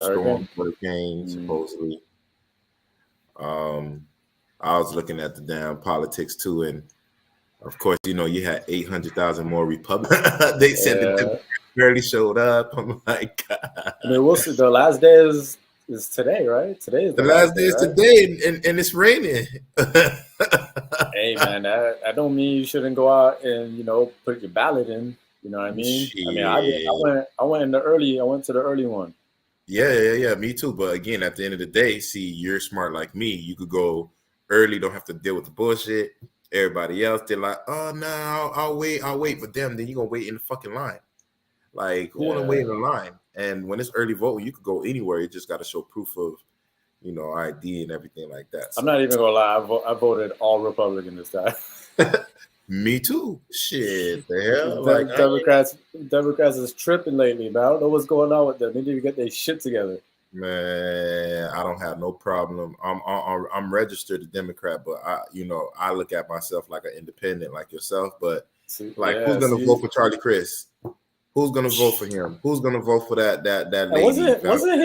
storm hurricane, Mm. supposedly. I was looking at the damn politics too, and of course, you had 800,000 more Republicans. They said the Yeah. Democrats barely showed up. I'm like, God. I mean, we'll see. The last day is today, right? Today is The the last last day day, is right? today, and it's raining. Hey, man, that don't mean you shouldn't go out and put your ballot in. You know what I mean? I mean, I did. Shit. I went in the early. I went to the early one. Yeah. Me too. But again, at the end of the day, see, you're smart like me. You could go early, don't have to deal with the bullshit. Everybody else, they're like, oh no, I'll wait. But damn, then you're gonna wait in the fucking line. Like, who wanna wait Yeah, in the line? And when it's early voting, you could go anywhere. You just gotta show proof of, ID and everything like that. I'm So not even gonna lie. I voted all Republican this time. me too. Shit, the hell? Like I ain't Democrats is tripping lately, man. I don't know what's going on with them. They need to get their shit together. Man, I don't have no problem. I'm registered a Democrat, but I look at myself like an independent, like yourself. But See, like, who's yeah, gonna vote see. for Charlie Chris? Who's gonna vote for him? Who's gonna vote for that And lady? wasn't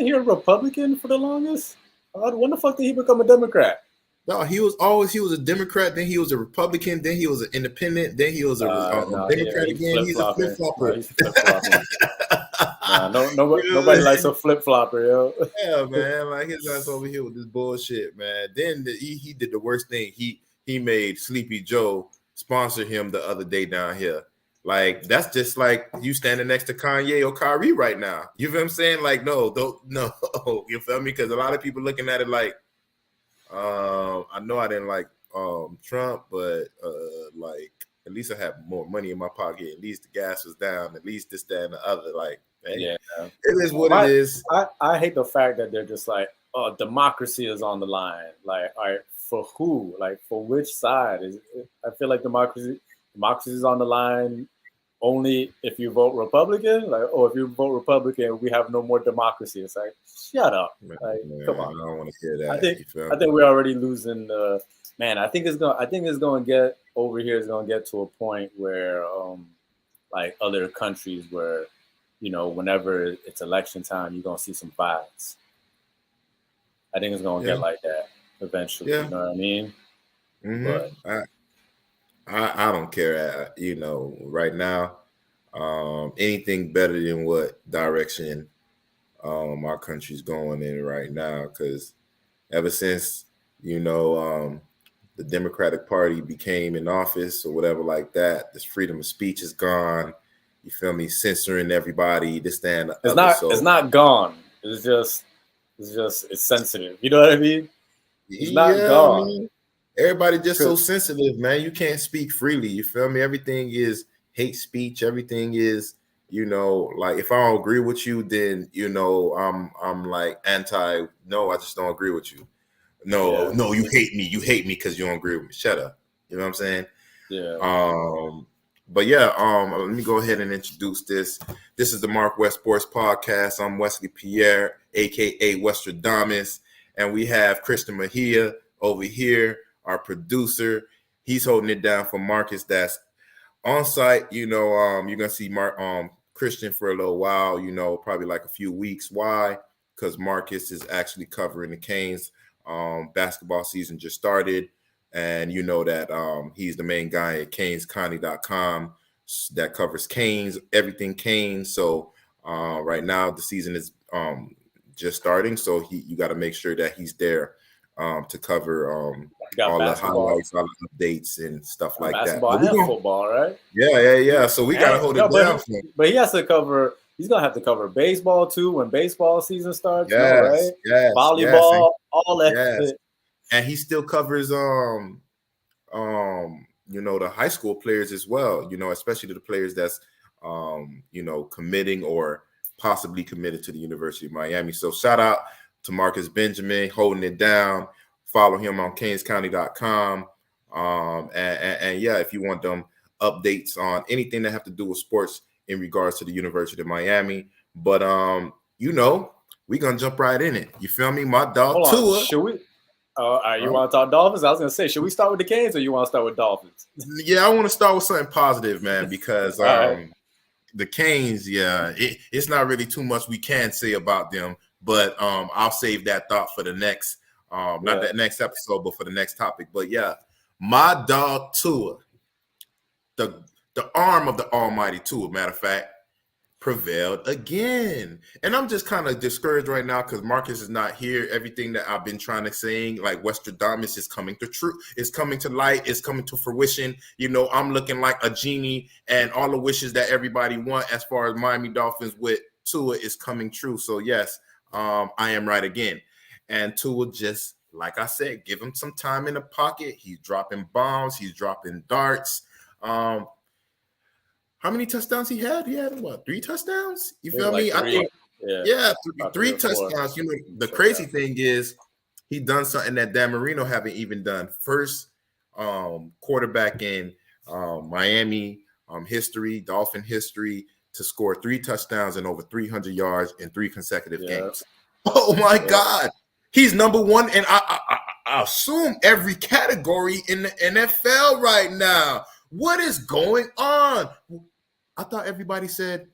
he a Republican for the longest? When the fuck did he become a Democrat? No, he was a Democrat. Then he was a Republican. Then he was an independent. Then he was a No, Democrat he's again. flip He's a flip flopping. No, flopper. he's flip flopping. Nah, nobody likes a flip flopper, yo. Yeah, man. Like his ass over here with this bullshit, man. Then he did the worst thing. He made Sleepy Joe sponsor him the other day down here. Like that's just like you standing next to Kanye or Kyrie right now. You feel what I'm saying? Like no, don't no. You feel me? Because a lot of people looking at it like, I know I didn't like Trump, but like at least I have more money in my pocket. At least the gas was down. At least this, that, and the other. Like, hey, Yeah. it is what it My is. I hate the fact that they're just like, oh, democracy is on the line. Like, all right, for who? Like, for which side? I feel like democracy is on the line only if you vote Republican. Like, oh, if you vote Republican, we have no more democracy. It's like, shut up. Man, Like, come man, on. I don't want to hear I that. think You feel I me? think we're already losing the man. I think it's gonna get over here. It's gonna get to a point where like other countries where whenever it's election time, you're gonna see some violence. I think it's gonna Yeah, get like that eventually. You yeah. know what I mean? But I, I don't care. Right now, anything better than what direction our country's going in right now. Because ever since you know the Democratic Party became in office or whatever like that, this freedom of speech is gone. You feel me? Censoring everybody, this, that, and the other. it's So not gone. It's sensitive. You know what I mean? It's not yeah, I gone. mean, everybody just so 'Cause- sensitive, man. You can't speak freely. You feel me? Everything is hate speech. Everything is, like if I don't agree with you, then I'm like anti. No, I just don't agree with you. No, yeah, no, you hate me. You hate me because you don't agree with me. Shut up. You know what I'm saying? yeah. Um, but yeah, let me go ahead and introduce this. This is the MarcWes Sports Podcast. I'm Wesley Pierre, aka Westradamus, and we have Christian Mejia over here, our producer. He's holding it down for Marcus. That's on site. You're gonna see Christian for a little while. Probably like a few weeks. Why? Because Marcus is actually covering the Canes. Basketball season just started, and you know that he's the main guy at canescounty.com that covers Canes, everything Canes. So right now the season is just starting, so you got to make sure that he's there to cover You got all the basketball, highlights, all the updates, and stuff like that. basketball But we're and going, football, right? yeah. So we got to hold it No, down for him. but he has to cover. He's gonna have to cover baseball too when baseball season starts. No, Yes, right? yes, and Volleyball, all that yes, shit. and he still covers the high school players as well. Especially the players that's committing or possibly committed to the University of Miami. So shout out to Marcus Benjamin holding it down. Follow him on canescounty.com. And yeah, if you want them updates on anything that have to do with sports in regards to the University of Miami. But we're gonna jump right in it. You feel me? My dog Hold on, Tua. should we? You want to talk Dolphins? I was gonna say, should we start with the Canes or you want to start with Dolphins? Yeah, I want to start with something positive, man, because All right. the Canes, yeah, it's not really too much we can say about them, but I'll save that thought for the next, not that next episode, but for the next topic. But yeah, my dog Tua, the arm of the almighty Tua, matter of fact, prevailed again. And I'm just kind of discouraged right now because Marcus is not here. Everything that I've been trying to say, like Westradamus, is coming to truth, is coming to light, is coming to fruition. You know, I'm looking like a genie, and all the wishes that everybody want as far as Miami Dolphins with Tua is coming true. So yes, I am right again. And Tua, just like I said, give him some time in the pocket. He's dropping bombs, he's dropping darts. How many touchdowns he had? He had what? 3 touchdowns? You feel me? Like 3. I think three touchdowns. You know, the crazy thing is he done something that Dan Marino haven't even done. First quarterback in Miami history, Dolphin history, to score 3 touchdowns and over 300 yards in 3 consecutive games. Oh my God. He's number 1, and I assume every category in the NFL right now. What is going on? I thought everybody said,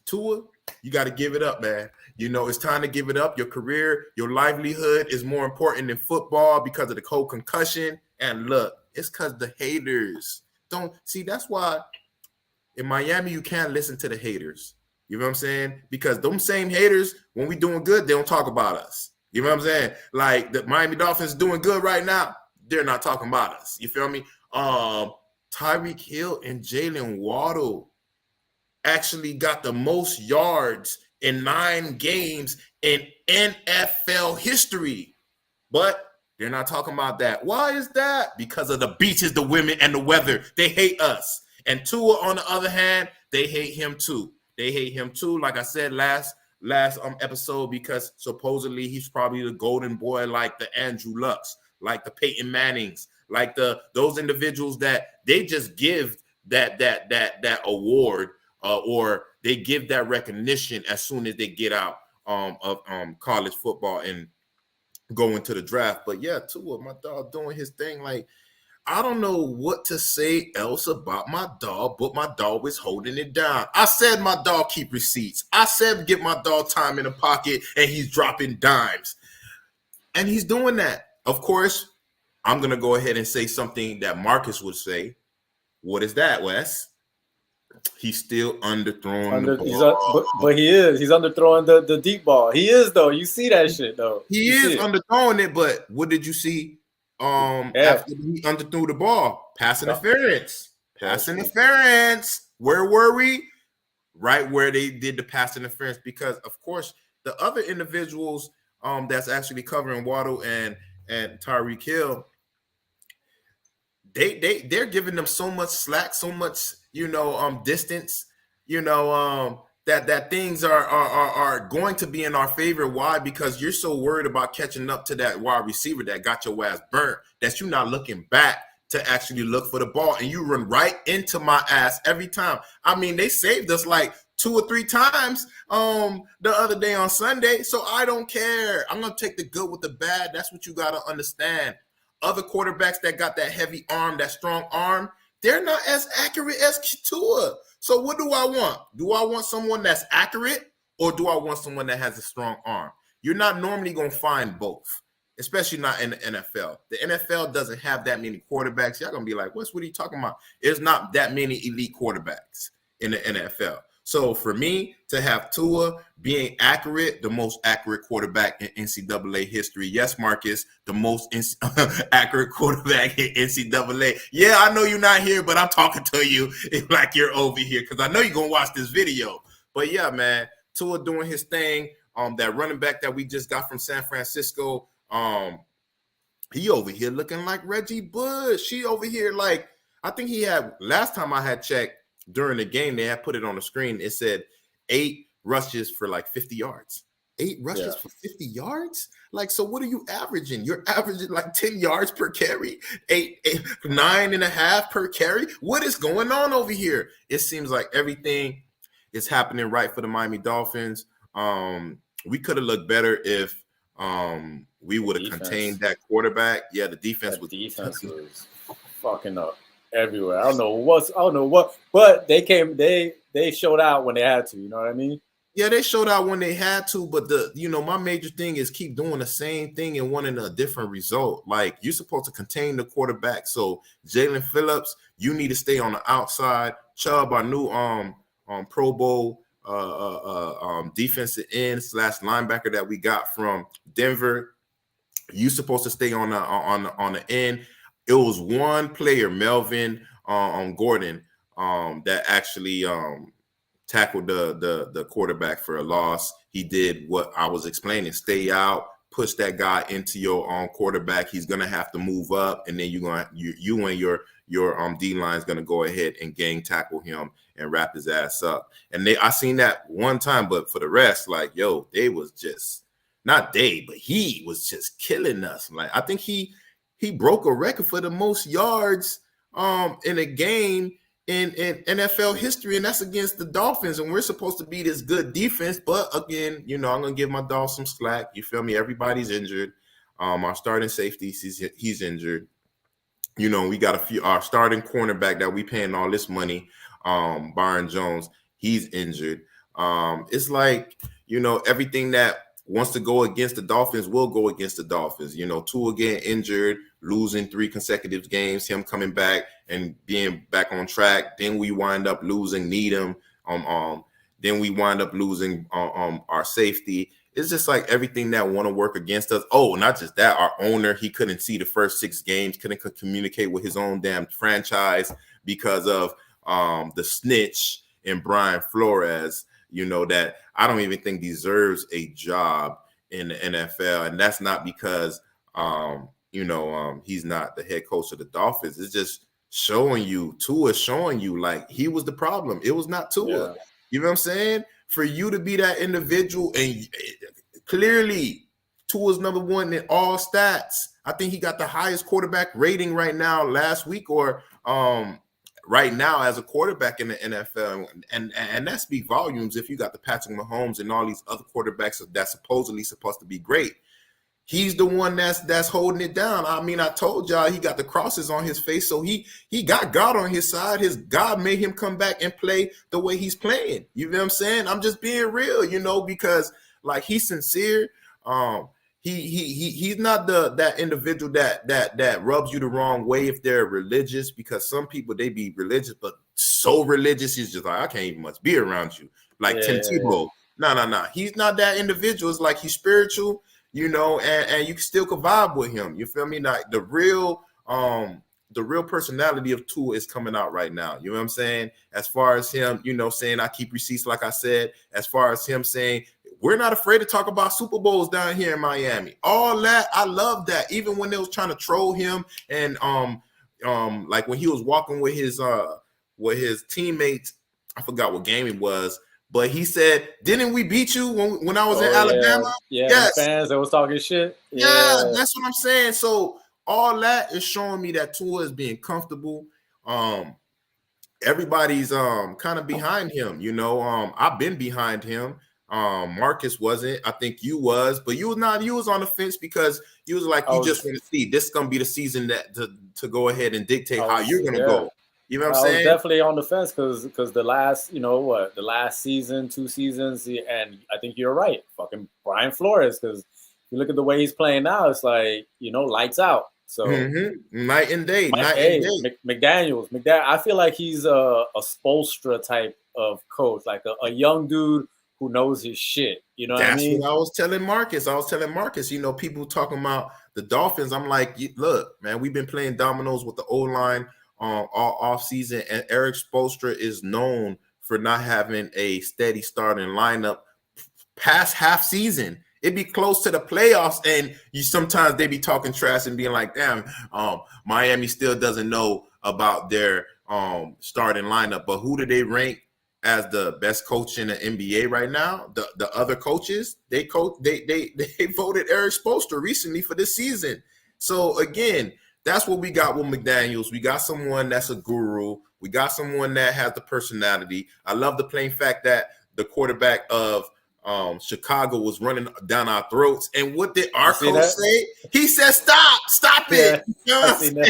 Tua, you got to give it up, man. You know, it's time to give it up. Your career, your livelihood is more important than football because of the whole concussion. And look, it's because the haters don't see. That's why in Miami, you can't listen to the haters. You know what I'm saying? Because them same haters, when we doing good, they don't talk about us. You know what I'm saying? Like the Miami Dolphins doing good right now, they're not talking about us. You feel me? Tyreek Hill and Jalen Waddle actually got the most yards in 9 games in NFL history. But they're not talking about that. Why is that? Because of the beaches, the women, and the weather. They hate us. And Tua, on the other hand, they hate him too. They hate him too, like I said last episode, because supposedly he's probably the golden boy, like the Andrew Lucks, like the Peyton Mannings, like those individuals that they just give that award or they give that recognition as soon as they get out of college football and go into the draft. But yeah, Tua, my dog, doing his thing. Like, I don't know what to say else about my dog, but my dog is holding it down. I said my dog keep receipts. I said get my dog time in the pocket, and he's dropping dimes. And he's doing that. Of course, I'm going to go ahead and say something that Marcus would say. What is that, Wes? He's still underthrowing the ball. But he is. He's underthrowing the deep ball. He is, though. You see that shit, though. He is underthrowing it, but what did you see after he underthrew the ball? Pass interference. Pass interference. Where were we? Right where they did the pass interference, because, of course, the other individuals that's actually covering Waddle and Tyreek Hill, they're giving them so much slack, so much, distance, that things are going to be in our favor. Why? Because you're so worried about catching up to that wide receiver that got your ass burnt that you're not looking back to actually look for the ball, and you run right into my ass every time. I mean, they saved us like 2 or 3 times the other day on Sunday, so I don't care. I'm going to take the good with the bad. That's what you got to understand. Other quarterbacks that got that heavy arm, that strong arm, they're not as accurate as Tua. So what do I want? Do I want someone that's accurate, or do I want someone that has a strong arm? You're not normally going to find both, especially not in the NFL. The NFL doesn't have that many quarterbacks. Y'all going to be like, what are you talking about? There's not that many elite quarterbacks in the NFL. So for me to have Tua being accurate, the most accurate quarterback in NCAA history. Yes, Marcus, the most accurate quarterback in NCAA. Yeah, I know you're not here, but I'm talking to you like you're over here because I know you're going to watch this video. But yeah, man, Tua doing his thing. That running back that we just got from San Francisco, he over here looking like Reggie Bush. He over here like, I think he had, last time I had checked, during the game, they had put it on the screen. It said 8 rushes for like 50 yards. 8 rushes for 50 yards? Like, so what are you averaging? You're averaging like 10 yards per carry, 9.5 per carry. What is going on over here? It seems like everything is happening right for the Miami Dolphins. We could have looked better if we would have contained that quarterback. Yeah, the defense was fucking up everywhere. I don't know what, but they they showed out when they had to. You know what I mean? Yeah, they showed out when they had to, but my major thing is keep doing the same thing and wanting a different result. Like, you're supposed to contain the quarterback. So Jalen Phillips, you need to stay on the outside. Chubb, our new Pro Bowl defensive end / linebacker that we got from Denver, you supposed to stay on the end. It was one player, Melvin Gordon, that actually tackled the quarterback for a loss. He did what I was explaining: stay out, push that guy into your quarterback. He's gonna have to move up, and then you and your D line is gonna go ahead and gang tackle him and wrap his ass up. And I seen that one time, but for the rest, like, yo, they was just not they, but he was just killing us. Like, I think he broke a record for the most yards in a game in NFL history, and that's against the Dolphins. And we're supposed to be this good defense, but again, I'm gonna give my dog some slack. You feel me? Everybody's injured. Our starting safety, he's injured. We got our starting cornerback that we paying all this money, Byron Jones, he's injured. It's like, everything that wants to go against the Dolphins will go against the Dolphins. Tua getting injured, losing 3 consecutive games, him coming back and being back on track. Then we wind up losing Needham. Then we wind up losing our safety. It's just like everything that want to work against us. Oh, not just that, our owner, he couldn't see the first 6 games, couldn't communicate with his own damn franchise because of the snitch in Brian Flores, that I don't even think deserves a job in the NFL. And that's not because, he's not the head coach of the Dolphins. It's just Tua showing you like he was the problem. It was not Tua. Yeah. You know what I'm saying? For you to be that individual, and clearly Tua's number 1 in all stats. I think he got the highest quarterback rating right now last week, or right now as a quarterback in the NFL, and that speaks volumes. If you got the Patrick Mahomes and all these other quarterbacks that's supposedly supposed to be great, he's the one that's holding it down. I mean, I told y'all he got the crosses on his face, so he got God on his side. His God made him come back and play the way he's playing. You know what I'm saying? I'm just being real, because like he's sincere. He's not that individual that rubs you the wrong way if they're religious, because some people, they be religious, but so religious he's just like, I can't even much be around you. Like Tim Tebow. No. He's not that individual. It's like he's spiritual, and you still can vibe with him. You feel me? Like the real personality of Tua is coming out right now. You know what I'm saying? As far as him, saying I keep receipts, like I said, as far as him saying, we're not afraid to talk about Super Bowls down here in Miami. All that, I love that. Even when they was trying to troll him, and like when he was walking with his teammates, I forgot what game it was, but he said, "Didn't we beat you when I was in Alabama?" Yeah, yes. Fans that was talking shit. Yeah, that's what I'm saying. So all that is showing me that Tua is being comfortable. Everybody's kind of behind him. I've been behind him. Marcus wasn't. I think you was, but you was not. You was on the fence because you was like, you just want to see this is gonna be the season that to go ahead and dictate how you're gonna go. You know what I'm saying? I was definitely on the fence because the last, the last season, 2 seasons, and I think you're right. Fucking Brian Flores, because you look at the way he's playing now, it's like, lights out. So night and day. McDaniels. I feel like he's a Spoelstra type of coach, like a young dude who knows his shit. You know what I mean? What I was telling Marcus. People talking about the Dolphins. I'm like, look, man, we've been playing dominoes with the O-line all off season, and Eric Spoelstra is known for not having a steady starting lineup past half season. It'd be close to the playoffs, and sometimes they be talking trash and being like, damn, Miami still doesn't know about their starting lineup. But who do they rank as the best coach in the NBA right now? The other coaches, they voted Eric Spoelstra recently for this season. So again, that's what we got with McDaniels. We got someone that's a guru. We got someone that has the personality. I love the plain fact that the quarterback of Chicago was running down our throats. And what did our coach say? He said, stop it. Yeah, you know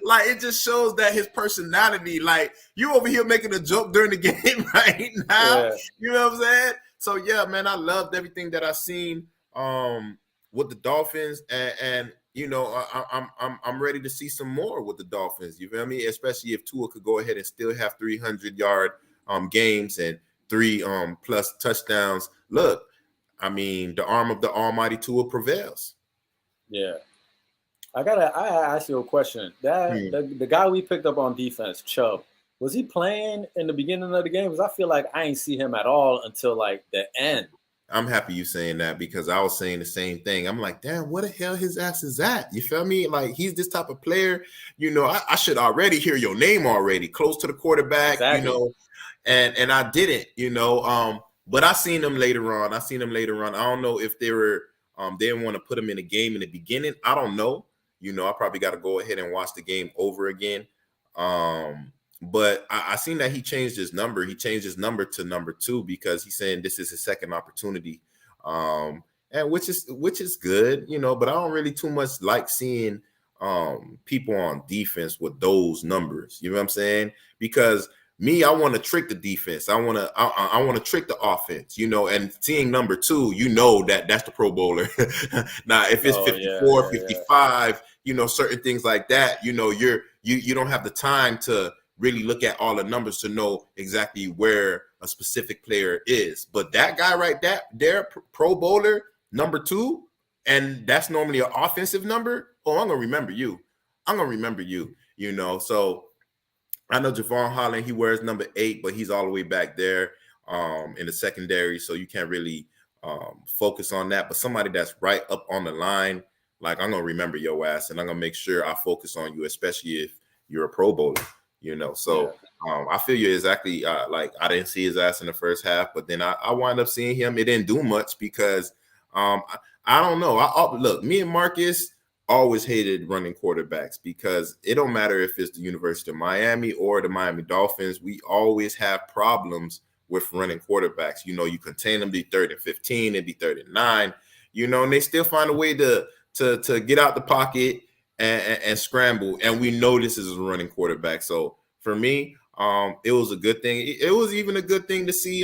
Like it just shows that his personality, like you over here making a joke during the game right now. Yeah. You know what I'm saying? So yeah, man, I loved everything that I seen with the Dolphins, and you know, I'm ready to see some more with the Dolphins. You feel me? Especially if Tua could go ahead and still have 300-yard games and 3 plus touchdowns. Look, I mean, the arm of the almighty Tua prevails. Yeah. I ask you a question. That the guy we picked up on defense, Chubb, was he playing in the beginning of the game? Because I feel like I ain't see him at all until like the end. I'm happy you saying that because I was saying the same thing. I'm like, damn, what the hell his ass is at? You feel me? Like he's this type of player. You know, I should already hear your name already, close to the quarterback. Exactly. You know, and I didn't. You know, but I seen him later on. I don't know if they were they didn't want to put him in a game in the beginning. I don't know. You know, I probably got to go ahead and watch the game over again. But I seen that he changed his number. He changed his number to number 2 because he's saying this is his second opportunity, and which is good, you know. But I don't really too much like seeing people on defense with those numbers. You know what I'm saying? Because me, I want to trick the defense. I want to trick the offense, you know. And seeing number 2, you know that's the Pro Bowler. Now, if it's 54, 55, you know, certain things like that, you know, you don't have the time to really look at all the numbers to know exactly where a specific player is. But that guy right there, Pro Bowler, number 2, and that's normally an offensive number. Oh, I'm going to remember you. You know. So I know Javon Holland, he wears number 8, but he's all the way back there in the secondary. So you can't really focus on that. But somebody that's right up on the line, like I'm going to remember your ass and I'm going to make sure I focus on you, especially if you're a Pro Bowler. You know, so I feel you exactly. Like I didn't see his ass in the first half, but then I wound up seeing him. It didn't do much because I don't know. Look, me and Marcus always hated running quarterbacks because it don't matter if it's the University of Miami or the Miami Dolphins. We always have problems with running quarterbacks. You know, you contain them, be 3rd and 15, and be 3rd and 9. You know, and they still find a way to get out the pocket and scramble. And we know this is a running quarterback. So for me, it was a good thing. It was even a good thing to see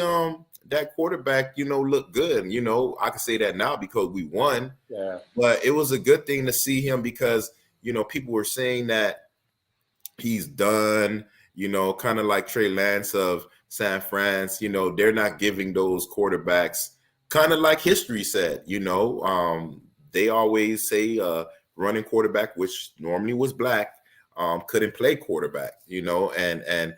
that quarterback, you know, look good. You know, I can say that now because we won. Yeah. But it was a good thing to see him because, you know, people were saying that he's done, you know, kind of like Trey Lance of San Fran. You know, they're not giving those quarterbacks kind of like history said, you know, they always say running quarterback, which normally was black, couldn't play quarterback, you know, and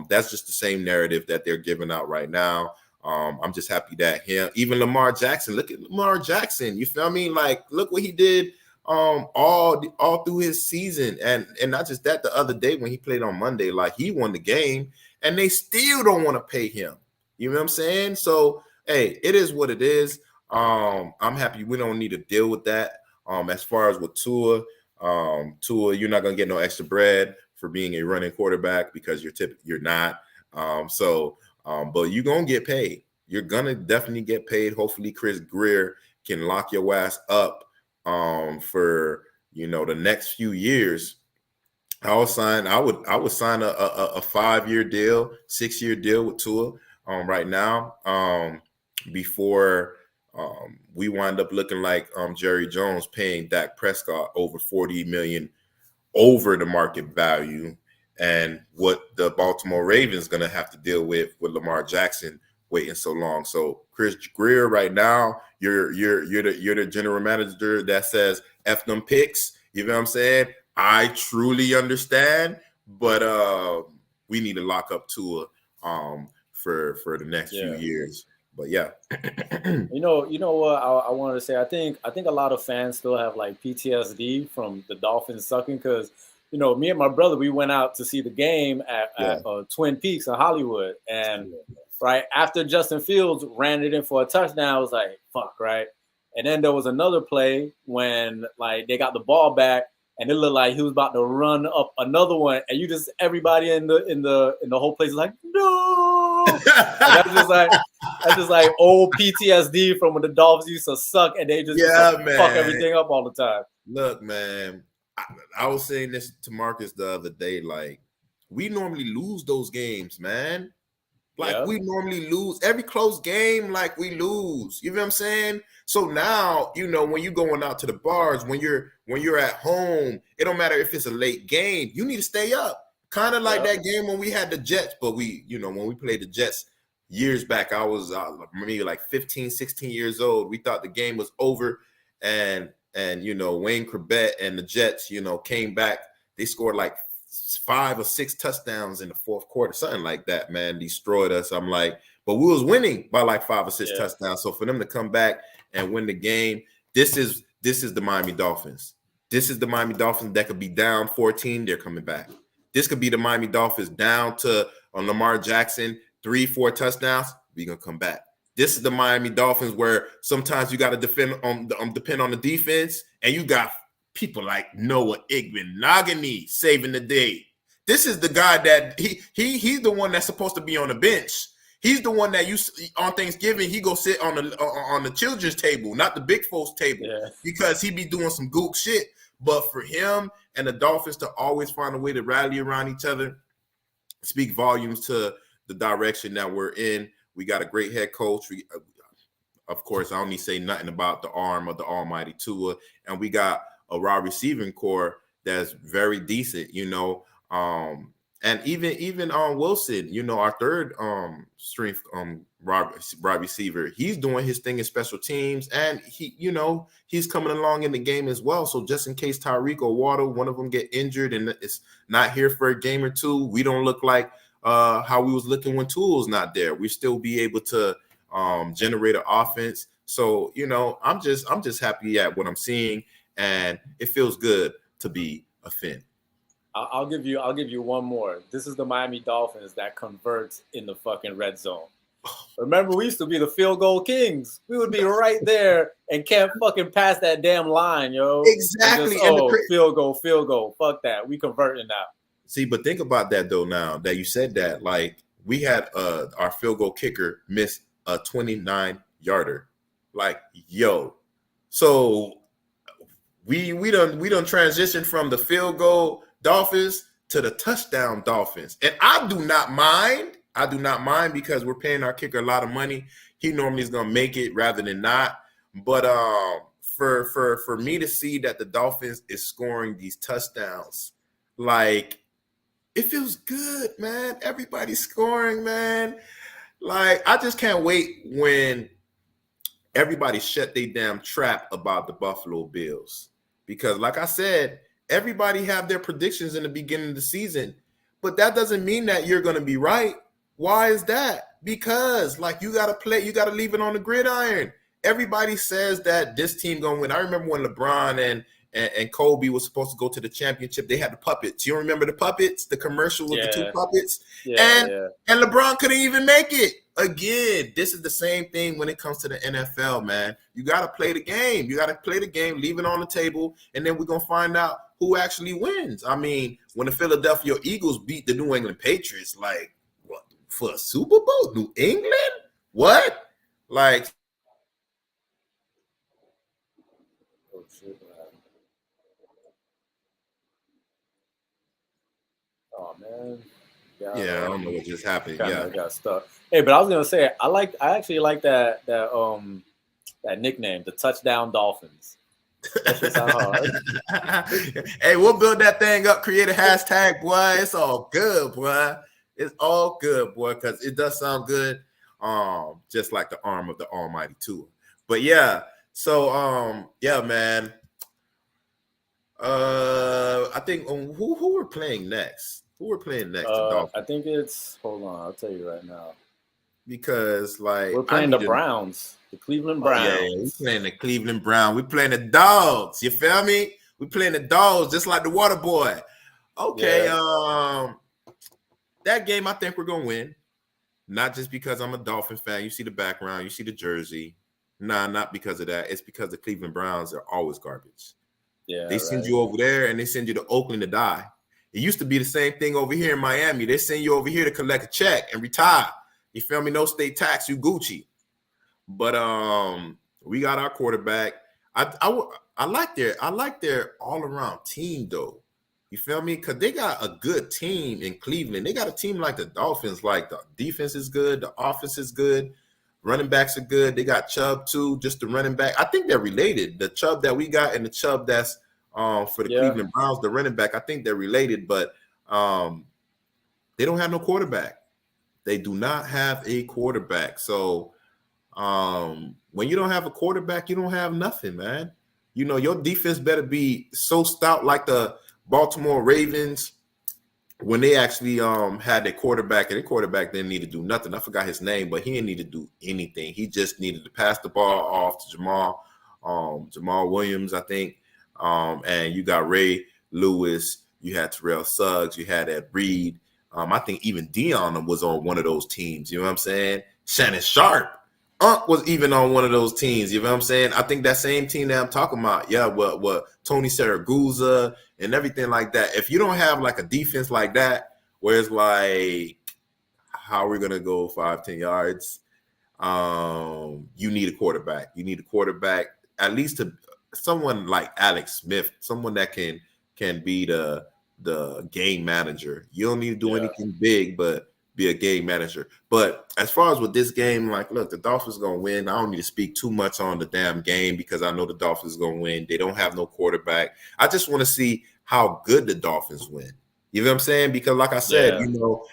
that's just the same narrative that they're giving out right now. I'm just happy that even Lamar Jackson, look at Lamar Jackson, you feel me? Like, look what he did all through his season. And not just that, the other day when he played on Monday, like he won the game and they still don't want to pay him. You know what I'm saying? So, hey, it is what it is. I'm happy we don't need to deal with that. As far as with Tua, you're not gonna get no extra bread for being a running quarterback because you're not. But you're gonna get paid. You're gonna definitely get paid. Hopefully, Chris Greer can lock your ass up for, you know, the next few years. I would sign a 5-year deal, 6-year deal with Tua right now. Before we wind up looking like Jerry Jones paying Dak Prescott over $40 million over the market value, and what the Baltimore Ravens going to have to deal with Lamar Jackson waiting so long. So Chris Greer, right now, you're the general manager that says F them picks. You know what I'm saying? I truly understand, but we need to lock up Tua for the next few years. But yeah, you know what I wanted to say. I think a lot of fans still have like PTSD from the Dolphins sucking because, you know, me and my brother, we went out to see the game at Twin Peaks in Hollywood, and right after Justin Fields ran it in for a touchdown, I was like, fuck, right? And then there was another play when like they got the ball back and it looked like he was about to run up another one, and you just everybody in the whole place is like, no. That's just like old PTSD from when the Dolphins used to suck and they just fuck everything up all the time. Look, man, I was saying this to Marcus the other day. Like, we normally lose those games, man. Like, Yeah. we normally lose every close game, like we lose. You know what I'm saying? So now, when you're going out to the bars, when you're at home, it don't matter if it's a late game, you need to stay up. Kind of like Yep. that game when we had the Jets, but when we played the Jets years back, I was maybe like 15, 16 years old. We thought the game was over, and Wayne Corbett and the Jets, came back. They scored like 5 or 6 touchdowns in the fourth quarter, something like that, man. Destroyed us. I'm like, but we was winning by like 5 or 6 Yeah. touchdowns. So for them to come back and win the game, this is the Miami Dolphins. This is the Miami Dolphins that could be down 14. They're coming back. This could be the Miami Dolphins down to on Lamar Jackson, 3-4 touchdowns. We're gonna come back. This is the Miami Dolphins where sometimes you got to depend on the defense, and you got people like Noah Igbenogany saving the day. This is the guy that he's the one that's supposed to be on the bench. He's the one that on Thanksgiving he go sit on the children's table, not the big folks table, because he be doing some gook shit. But for him and the Dolphins to always find a way to rally around each other, speak volumes to the direction that we're in. We got a great head coach. Of course, I don't need to say nothing about the arm of the almighty Tua, and we got a wide receiving core that's very decent, and even on Wilson, our third strength wide receiver, he's doing his thing in special teams, and he's coming along in the game as well. So just in case Tyreek or Waddle, one of them get injured and it's not here for a game or two, we don't look like how we was looking when Tua was not there. We still be able to generate an offense. So I'm just happy at what I'm seeing, and it feels good to be a Fin. I'll give you one more. This is the Miami Dolphins that converts in the fucking red zone. Remember, we used to be the field goal kings. We would be right there and can't fucking pass that damn line, yo. Exactly. Just, field goal. Fuck that. We converting now. See, but think about that though. Now that you said that, like we had our field goal kicker miss a 29-yarder. Like, yo, so we done transition from the field goal Dolphins to the touchdown Dolphins, and I do not mind because we're paying our kicker a lot of money. He normally is gonna make it rather than not. But for me to see that the Dolphins is scoring these touchdowns, like, it feels good, man. Everybody's scoring, man. Like, I just can't wait when everybody shut their damn trap about the Buffalo Bills. Because like I said, everybody have their predictions in the beginning of the season, but that doesn't mean that you're going to be right. Why is that? Because like you got to leave it on the gridiron. Everybody says that this team going to win. I remember when LeBron and Kobe was supposed to go to the championship. They had the puppets. You remember the puppets, the commercial with the 2 puppets? And LeBron couldn't even make it. Again, this is the same thing when it comes to the NFL, man. You got to play the game. Leave it on the table, and then we're going to find out who actually wins. I mean, when the Philadelphia Eagles beat the New England Patriots, like, what, for a Super Bowl? New England? What? Like, oh, shit. Oh, man. Yeah, I don't know what just happened. Got stuck. Hey, but I was gonna say I actually like that nickname, the Touchdown Dolphins. That shit sound hard. Hey, we'll build that thing up, create a hashtag, boy. It's all good, boy. It's all good, boy, because it does sound good. Just like the arm of the almighty Tua. But yeah, so yeah, man. I think who we're playing next. Who we're playing next? I think it's. Hold on, I'll tell you right now. Because like we're playing the Browns, the Cleveland Browns. Yeah, we're playing the Cleveland Browns. We're playing the Dogs. You feel me? We're playing the Dogs, just like the Water Boy. Okay, that game I think we're gonna win. Not just because I'm a Dolphin fan. You see the background, you see the jersey. Nah, not because of that. It's because the Cleveland Browns are always garbage. Yeah, they send you over there and they send you to Oakland to die. It used to be the same thing over here in Miami. They send you over here to collect a check and retire. You feel me? No state tax, you Gucci. But we got our quarterback. I like their all around team though. You feel me? Because they got a good team in Cleveland. They got a team like the Dolphins. Like the defense is good, the offense is good, running backs are good. They got Chubb too, just the running back. I think they're related. The Chubb that we got and the Chubb that's for the Yeah, Cleveland Browns, the running back. I think they're related, but they don't have no quarterback. They do not have a quarterback. So when you don't have a quarterback, you don't have nothing, man. You know, your defense better be so stout like the Baltimore Ravens when they actually had their quarterback, and their quarterback didn't need to do nothing. I forgot his name, but he didn't need to do anything. He just needed to pass the ball off to Jamal Williams, I think. And you got Ray Lewis, you had Terrell Suggs, you had Ed Reed. I think even Dion was on one of those teams. You know what I'm saying? Shannon Sharp. Was even on one of those teams. You know what I'm saying? I think that same team that I'm talking about. Yeah, what Tony Saragusa and everything like that. If you don't have like a defense like that, where it's like, how are we gonna go 5-10 yards? You need a quarterback. You need a quarterback, at least to someone like Alex Smith, someone that can be the game manager. You don't need to do anything big, but be a game manager. But as far as with this game, like, look, the Dolphins are going to win. I don't need to speak too much on the damn game because I know the Dolphins are going to win. They don't have no quarterback. I just want to see how good the Dolphins win. You know what I'm saying? Because like I said, you know,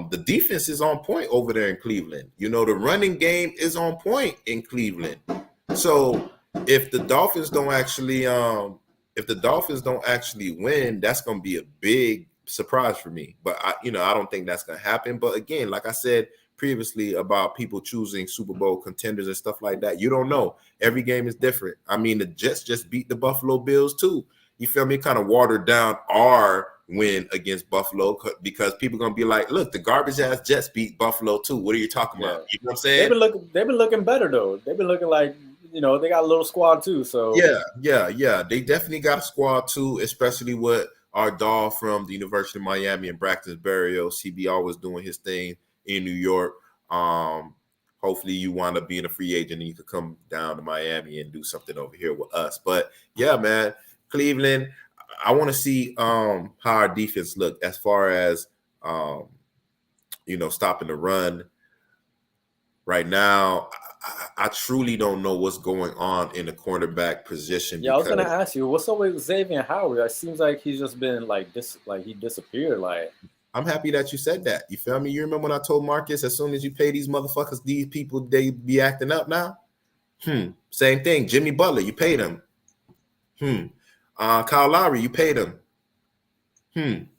the defense is on point over there in Cleveland. You know, the running game is on point in Cleveland. So if the Dolphins don't actually win, that's going to be a big surprise for me. But I don't think that's going to happen. But again, like I said previously about people choosing Super Bowl contenders and stuff like that, you don't know. Every game is different. I mean, the Jets just beat the Buffalo Bills too. You feel me? Kind of watered down our win against Buffalo because people are going to be like, look, the garbage ass Jets beat Buffalo too. What are you talking about? You know what I'm saying? They've been looking better though. They've been looking like, you know, they got a little squad too. So yeah. They definitely got a squad too, especially with our dog from the University of Miami and Braxton Berrios. He be always doing his thing in New York. Hopefully you wind up being a free agent and you could come down to Miami and do something over here with us. But yeah, man, Cleveland, I want to see how our defense look as far as stopping the run. Right now, I truly don't know what's going on in the cornerback position. Yeah, I was gonna ask you, what's up with Xavier Howard? It seems like he's just been like this, like he disappeared. Like, I'm happy that you said that. You feel me? You remember when I told Marcus, as soon as you pay these motherfuckers, these people, they be acting up now? Same thing. Jimmy Butler, you paid him. Kyle Lowry, you paid him.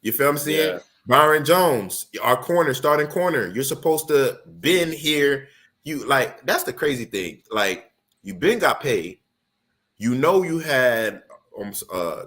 You feel me saying? yeah. Byron Jones, our starting corner. You're supposed to been here. You like that's the crazy thing. Like you been got paid. You know you had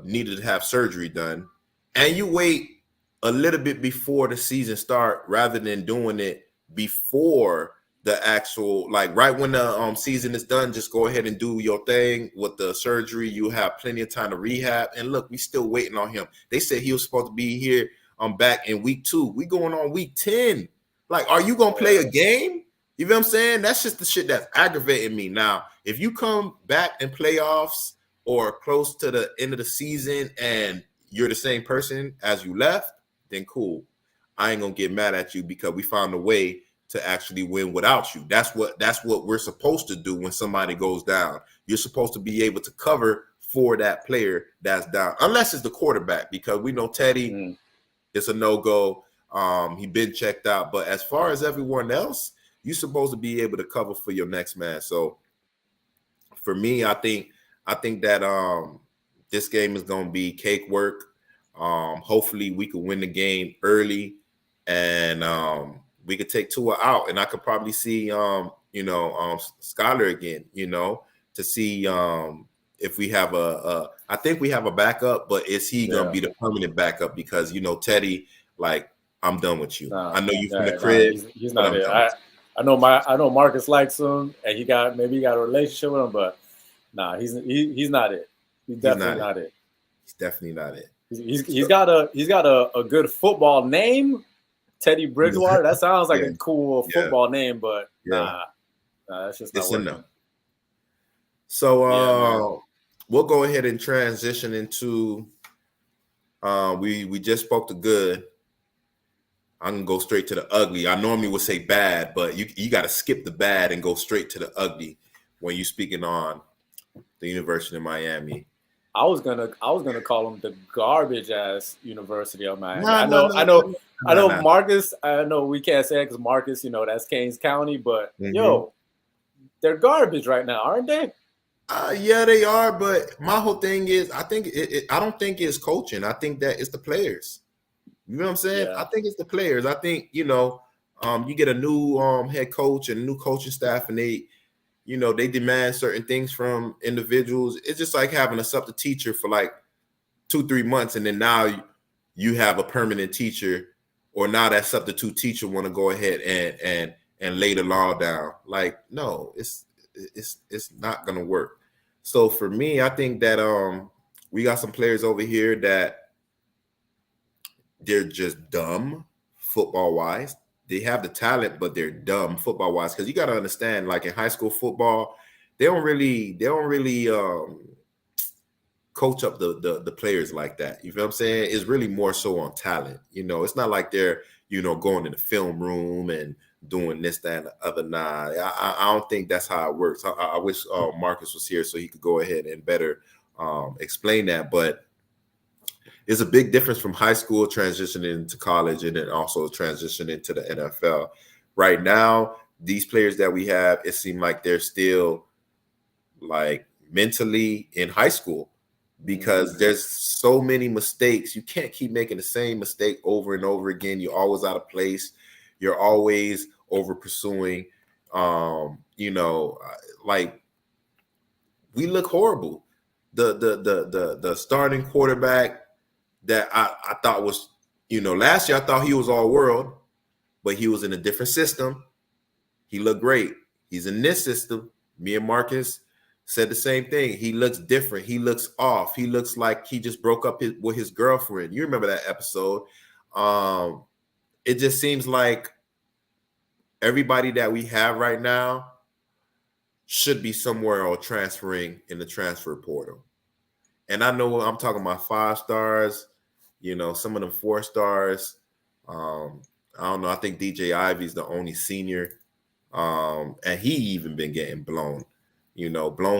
needed to have surgery done, and you wait a little bit before the season start rather than doing it before the actual, like right when the season is done. Just go ahead and do your thing with the surgery. You have plenty of time to rehab. And look, we still waiting on him. They said he was supposed to be here back in week 2. We going on week 10. Like, are you gonna play a game? You know what I'm saying? That's just the shit that's aggravating me. Now, if you come back in playoffs or close to the end of the season and you're the same person as you left, then cool. I ain't gonna get mad at you because we found a way to actually win without you. That's what we're supposed to do when somebody goes down. You're supposed to be able to cover for that player that's down, unless it's the quarterback, because we know Teddy, it's a no-go. He been checked out. But as far as everyone else, you're supposed to be able to cover for your next man. So for me, I think that this game is going to be cake work. Hopefully we could win the game early and we could take Tua out, and I could probably see Skyler again, to see if we have I think we have a backup, but is he going to be the permanent backup? Because Teddy, like, I'm done with you. I know you from the crib. He's not it. I know Marcus likes him, and he got a relationship with him, but he's not it. He's definitely not it. He's definitely not it. He's got a good football name, Teddy Bridgewater. That sounds like a cool football name, but that's just not working. So we'll go ahead and transition into. We just spoke to good. I'm gonna go straight to the ugly. I normally would say bad, but you got to skip the bad and go straight to the ugly when you're speaking on the University of Miami. I was gonna call them the garbage ass University of Miami. No, I no, know, no, I no, know, I no, know no. Marcus. I know we can't say it because Marcus, that's Kane's County, but Mm-hmm. yo, they're garbage right now, aren't they? Yeah, they are. But my whole thing is, I think I don't think it's coaching. I think that it's the players. You know what I'm saying? Yeah, I think it's the players. I think you get a new head coach and a new coaching staff, and they demand certain things from individuals. It's just like having a substitute teacher for like 2-3 months, and then now you have a permanent teacher, or now that substitute teacher want to go ahead and lay the law down. Like, no, it's not gonna work. So for me, I think that we got some players over here that they're just dumb football wise. They have the talent, but they're dumb football wise. Because you got to understand, like in high school football, they don't really coach up the players like that. You feel what I'm saying? It's really more so on talent. It's not like they're going in the film room and doing this, that, and the other. Nah, I don't think that's how it works. I wish Marcus was here so he could go ahead and better explain that. But it's a big difference from high school transitioning to college and then also transitioning to the NFL. Right now, these players that we have, it seems like they're still like mentally in high school because there's so many mistakes. You can't keep making the same mistake over and over again. You're always out of place. You're always over pursuing. Like we look horrible. The starting quarterback that I thought was, last year I thought he was all world, but he was in a different system. He looked great. He's in this system. Me and Marcus said the same thing. He looks different. He looks off. He looks like he just broke up with his girlfriend. You remember that episode? It just seems like everybody that we have right now should be somewhere or transferring in the transfer portal. And I know I'm talking about 5 stars, some of them 4 stars. I don't know. I think DJ Ivy's the only senior. And he even been getting blown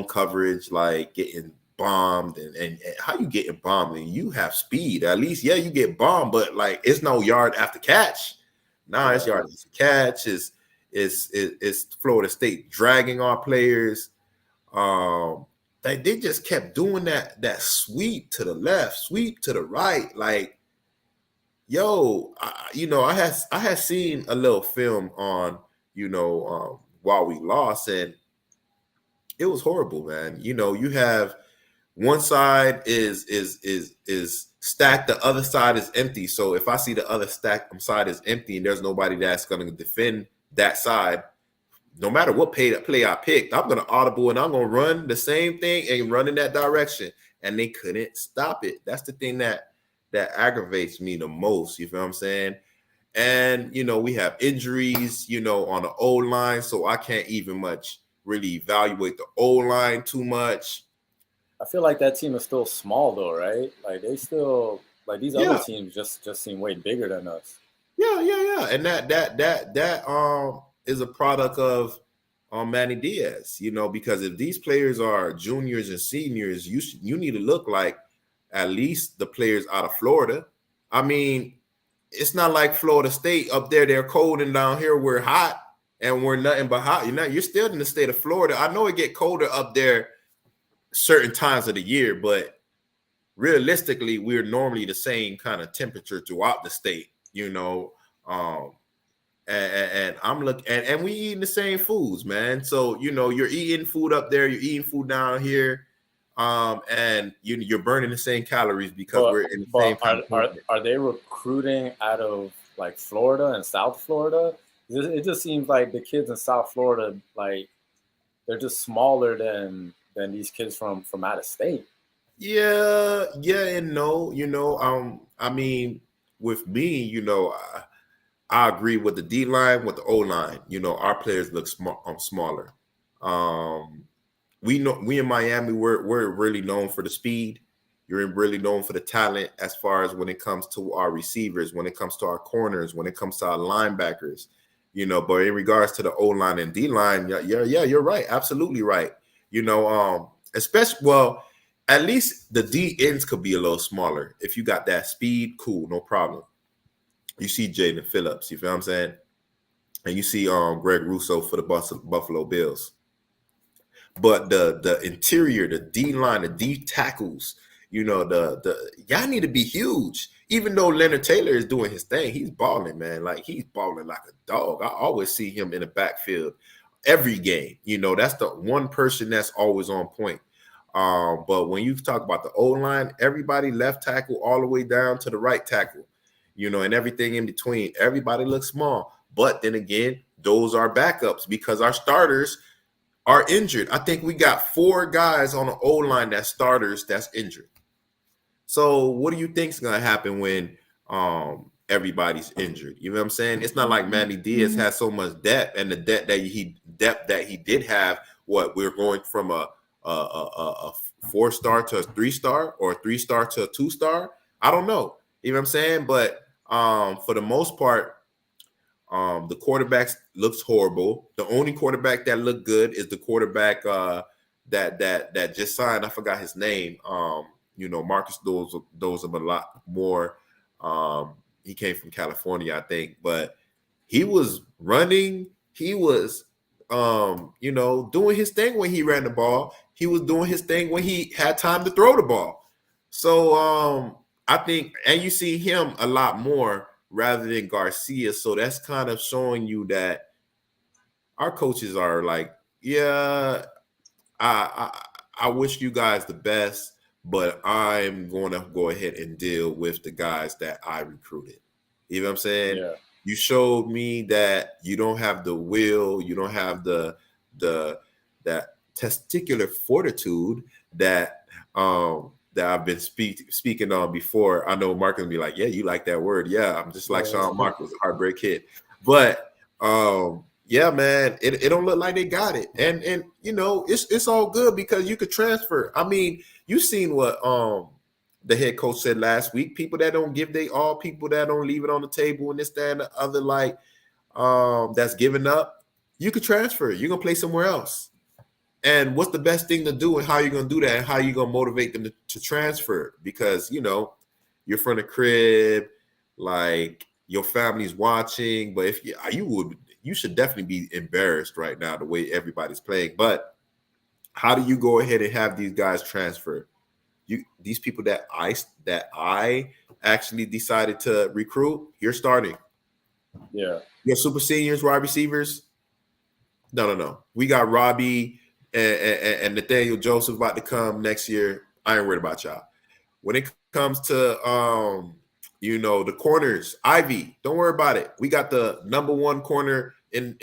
coverage, like getting bombed. And how you getting bombed? And you have speed. At least, yeah, you get bombed, but like it's no yard after catch. Nah, it's yeah. yard after catch. Is Florida State dragging our players. They just kept doing that sweep to the left, sweep to the right. Like, yo, I had seen a little film on, while we lost, and it was horrible, man. You have one side is stacked, the other side is empty. So if I see the other side is empty and there's nobody that's going to defend that side, no matter what play I picked, I'm going to audible and I'm going to run the same thing and run in that direction. And they couldn't stop it. That's the thing that aggravates me the most. You feel what I'm saying? And, we have injuries, on the O line. So I can't even much really evaluate the O line too much. I feel like that team is still small though, right? Like they still like these other Yeah. teams just seem way bigger than us. Yeah. And that is a product of Manny Diaz, because if these players are juniors and seniors, you need to look like at least the players out of Florida. I mean, it's not like Florida State up there, they're cold, and down here we're hot and we're nothing but hot. You're still in the state of Florida. I know it get colder up there certain times of the year, but realistically, we're normally the same kind of temperature throughout the state, and I'm looking, and we eating the same foods, man. So you're eating food up there, you're eating food down here, and you're burning the same calories because But we're in the same but kind of climate. are they recruiting out of like Florida and South Florida? It just seems like the kids in South Florida, like they're just smaller than these kids from out of state. Yeah, and no, I mean, with me, I agree with the D line, with the O line. Our players look smaller. Um, we in Miami, we're really known for the speed. You're really known for the talent as far as when it comes to our receivers, when it comes to our corners, when it comes to our linebackers, but in regards to the O line and D line, yeah, you're right. Absolutely right. Especially, well, at least the D ends could be a little smaller. If you got that speed, cool, no problem. You see Jaden Phillips, you feel what I'm saying? And you see Greg Russo for the Buffalo Bills. But the interior, the D line, the D tackles, the y'all need to be huge. Even though Leonard Taylor is doing his thing, he's balling, man. Like he's balling like a dog. I always see him in the backfield every game. That's the one person that's always on point. But when you talk about the O line, everybody left tackle all the way down to the right tackle, and everything in between, everybody looks small. But then again, those are backups because our starters are injured. I think we got 4 guys on the O line that's starters that's injured. So what do you think is going to happen when everybody's injured? You know what I'm saying? It's not like Manny Diaz has so much depth, and the depth that he did have. What we're going from a 4-star to a 3-star, or a 3-star to a 2-star. I don't know. You know what I'm saying? But for the most part, the quarterback looks horrible. The only quarterback that looked good is the quarterback that just signed. I forgot his name. Marcus knows him a lot more. He came from California, I think, but he was running. He was, doing his thing when he ran the ball. He was doing his thing when he had time to throw the ball. So I think, and you see him a lot more rather than Garcia. So that's kind of showing you that our coaches are like, yeah, I wish you guys the best, but I'm going to go ahead and deal with the guys that I recruited. You know what I'm saying? Yeah. You showed me that you don't have the will, you don't have that testicular fortitude that I've been speaking on before. I know Mark will be like, yeah, you like that word. Yeah, I'm just like Sean Mark was a heartbreak hit. But yeah, man, it don't look like they got it. And it's all good because you could transfer. I mean, you seen what the head coach said last week. People that don't give they all, people that don't leave it on the table and this, that, and the other, like that's giving up, you could transfer. You're gonna play somewhere else. And what's the best thing to do, and how you're going to do that, and how you're going to motivate them to transfer? Because, you're from the crib, like your family's watching. But if you should definitely be embarrassed right now the way everybody's playing. But how do you go ahead and have these guys transfer? These people that I actually decided to recruit, you're starting. Yeah. Your super seniors, wide receivers. No. We got Robbie and Nathaniel Joseph about to come next year. I ain't worried about y'all. When it comes to the corners, Ivy, don't worry about it. We got the number 1 corner in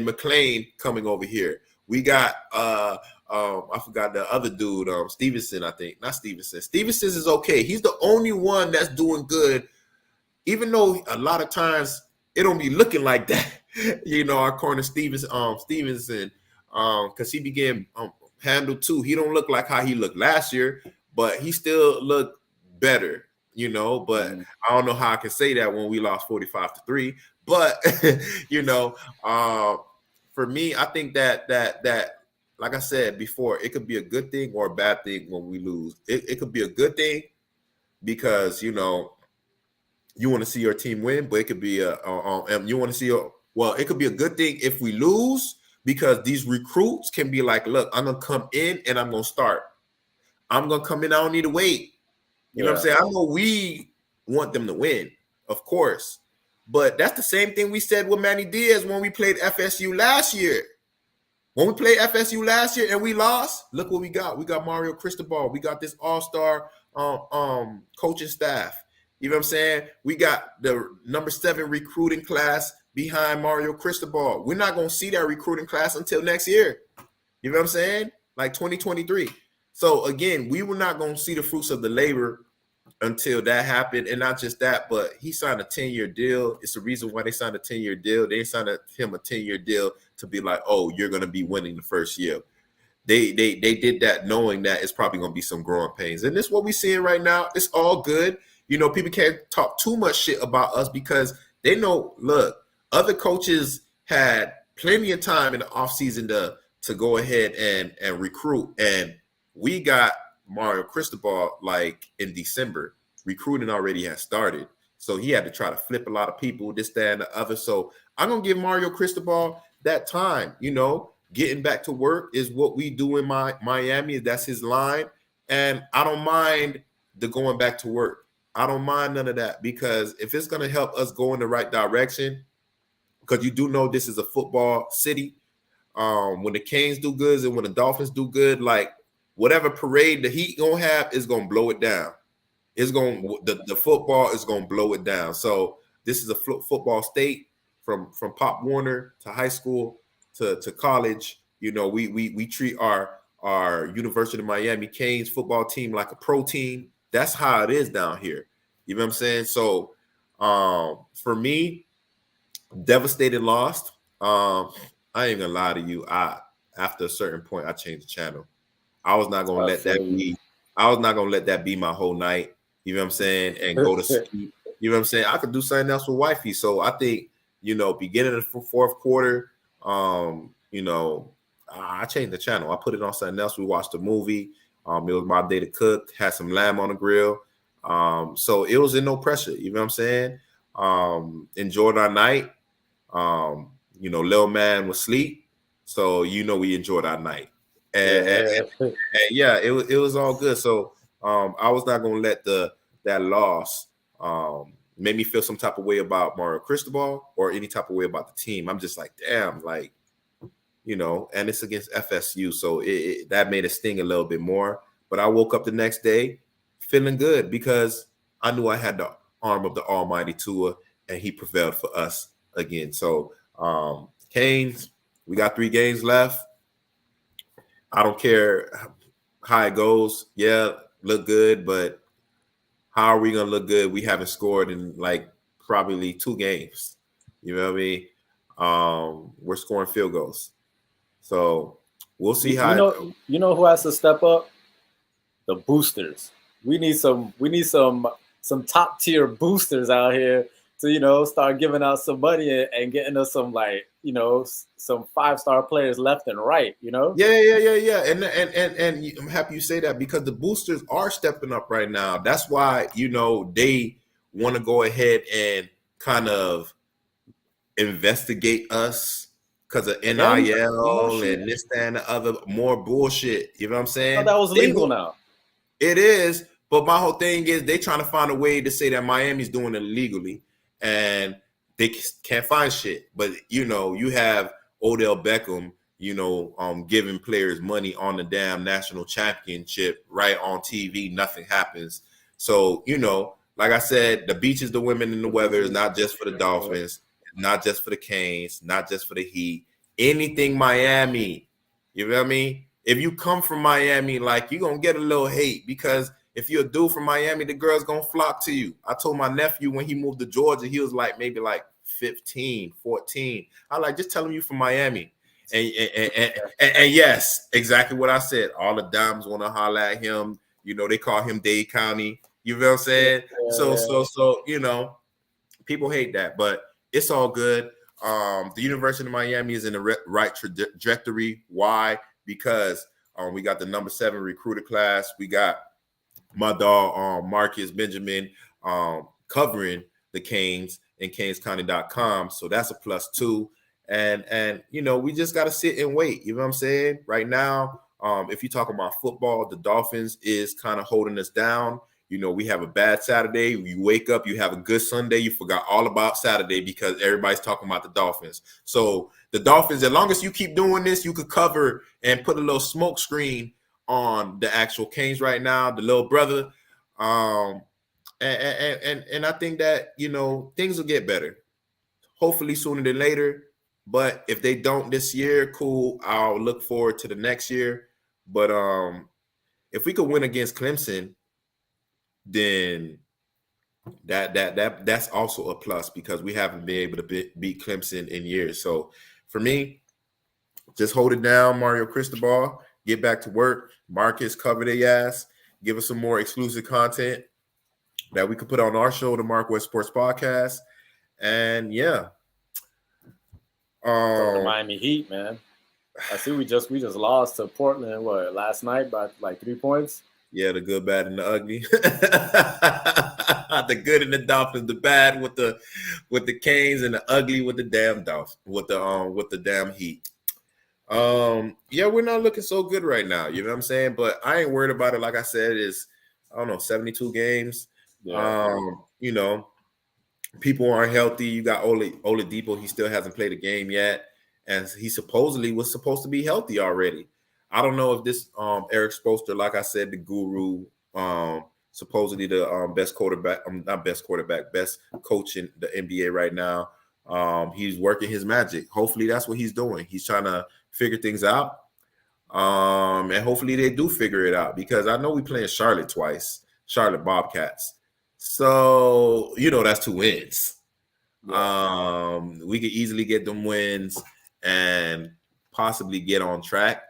McLean coming over here. We got I forgot the other dude, Stevenson, I think. Not Stevenson. Stevenson is okay. He's the only one that's doing good, even though a lot of times it don't be looking like that. Our corner Stevenson, because he began handled too. He don't look like how he looked last year, but he still looked better. But I don't know how I can say that when we lost 45-3. But for me, I think that like I said before, it could be a good thing or a bad thing when we lose. It could be a good thing because you want to see your team win, but it could be you want to see it could be a good thing if we lose, because these recruits can be like, look, I'm gonna come in and I'm gonna start. I'm gonna come in. I don't need to wait. You know what I'm saying? I know we want them to win, of course, but that's the same thing we said with Manny Diaz when we played FSU last year. When we played FSU last year and we lost, look what we got. We got Mario Cristobal. We got this all-star coaching staff. You know what I'm saying? We got the number 7 recruiting class behind Mario Cristobal. We're not going to see that recruiting class until next year. You know what I'm saying? Like 2023. So, again, we were not going to see the fruits of the labor until that happened. And not just that, but he signed a 10-year deal. It's the reason why they signed a 10-year deal. They signed him a 10-year deal to be like, oh, you're going to be winning the first year. they did that knowing that it's probably going to be some growing pains. And this is what we're seeing right now. It's all good. People can't talk too much shit about us because they know, look, other coaches had plenty of time in the offseason to go ahead and recruit. And we got Mario Cristobal like in December. Recruiting already has started. So he had to try to flip a lot of people, this, that, and the other. So I'm going to give Mario Cristobal that time. Getting back to work is what we do in Miami. That's his line. And I don't mind the going back to work. I don't mind none of that because if it's going to help us go in the right direction, because you do know this is a football city. When the Canes do good and when the Dolphins do good, like whatever parade the Heat going to have is going to blow it down. The football is going to blow it down. So this is a football state from Pop Warner to high school to college. We treat our University of Miami Canes football team like a pro team. That's how it is down here. You know what I'm saying? So for me, devastated lost. I ain't gonna lie to you. After a certain point, I changed the channel. I was not gonna let that be. I was not gonna let that be my whole night. You know what I'm saying? And go to sleep. You know what I'm saying? I could do something else with wifey. So I think beginning of the fourth quarter, I changed the channel. I put it on something else. We watched a movie. It was my day to cook. Had some lamb on the grill. So it was in no pressure. You know what I'm saying? Enjoyed our night. Lil man was asleep. So we enjoyed our night. And yeah, it was all good. So I was not gonna let that loss make me feel some type of way about Mario Cristobal or any type of way about the team. I'm just like, damn, like, and it's against FSU, so that made it sting a little bit more. But I woke up the next day feeling good because I knew I had the arm of the almighty Tua, and he prevailed for us again. So Canes, we got 3 games left. I don't care how it goes. Yeah, look good, but how are we gonna look good? We haven't scored in like probably 2 games. You know what I mean? We're scoring field goals. So we'll see how who has to step up? The boosters. We need some top tier boosters out here to start giving out some money and getting us some some 5-star players left and right. Yeah. And I'm happy you say that because the boosters are stepping up right now. That's why they want to go ahead and kind of investigate us because of NIL and this, that, and the other, more bullshit. You know what I'm saying? That was legal now. It is, but my whole thing is they trying to find a way to say that Miami's doing it illegally, and they can't find shit. But you have Odell Beckham, giving players money on the damn national championship right on TV. Nothing happens. So like I said, the beach is the women and the weather is not just for the Dolphins. Not just for the Canes, not just for the Heat, anything Miami. You know what I mean? If you come from Miami, like you're gonna get a little hate because if you're a dude from Miami, the girls gonna flock to you. I told my nephew when he moved to Georgia, he was like maybe like 15, 14. I like just tell him you from Miami. And yes, exactly what I said. All the dimes want to holler at him. They call him Dade County. You know what I'm saying? So people hate that, but it's all good. The University of Miami is in the right trajectory. Why? Because we got the number 7 recruiter class. We got my dog Marcus Benjamin covering the Canes and CanesCounty.com. So that's a +2. And we just got to sit and wait. You know what I'm saying? Right now, if you're talking about football, the Dolphins is kind of holding us down. We have a bad Saturday. You wake up, you have a good Sunday. You forgot all about Saturday because everybody's talking about the Dolphins. So the Dolphins, as long as you keep doing this, you could cover and put a little smoke screen on the actual Canes right now, the little brother. And I think that, things will get better. Hopefully sooner than later. But if they don't this year, cool. I'll look forward to the next year. But if we could win against Clemson, then that's also a plus because we haven't been able to beat Clemson in years. So for me, just hold it down, Mario Cristobal. get back to work. Marcus, cover their ass. Give us some more exclusive content that we could put on our show, the MarcWes Sports Podcast. And yeah. So the Miami Heat, man. I see we just lost to Portland last night by like 3 points. Yeah, the good, bad, and the ugly. The good and the Dolphins, the bad with the Canes, and the ugly with the damn Dolphins, with the damn Heat. Yeah, we're not looking so good right now. You know what I'm saying? But I ain't worried about it. Like I said, it's, I don't know, 72 games. Yeah. You know, people aren't healthy. You got Oladipo. He still hasn't played a game yet, and he supposedly was supposed to be healthy already. I don't know if this Eric Spoelstra, like I said, the guru, supposedly the best quarterback, not best quarterback, best coach in the NBA right now. He's working his magic. Hopefully that's what he's doing. He's trying to figure things out. And hopefully they do figure it out, because I know we playing Charlotte twice, Charlotte Bobcats. So, you know, that's 2 wins. Yeah. We could easily get them wins and possibly get on track.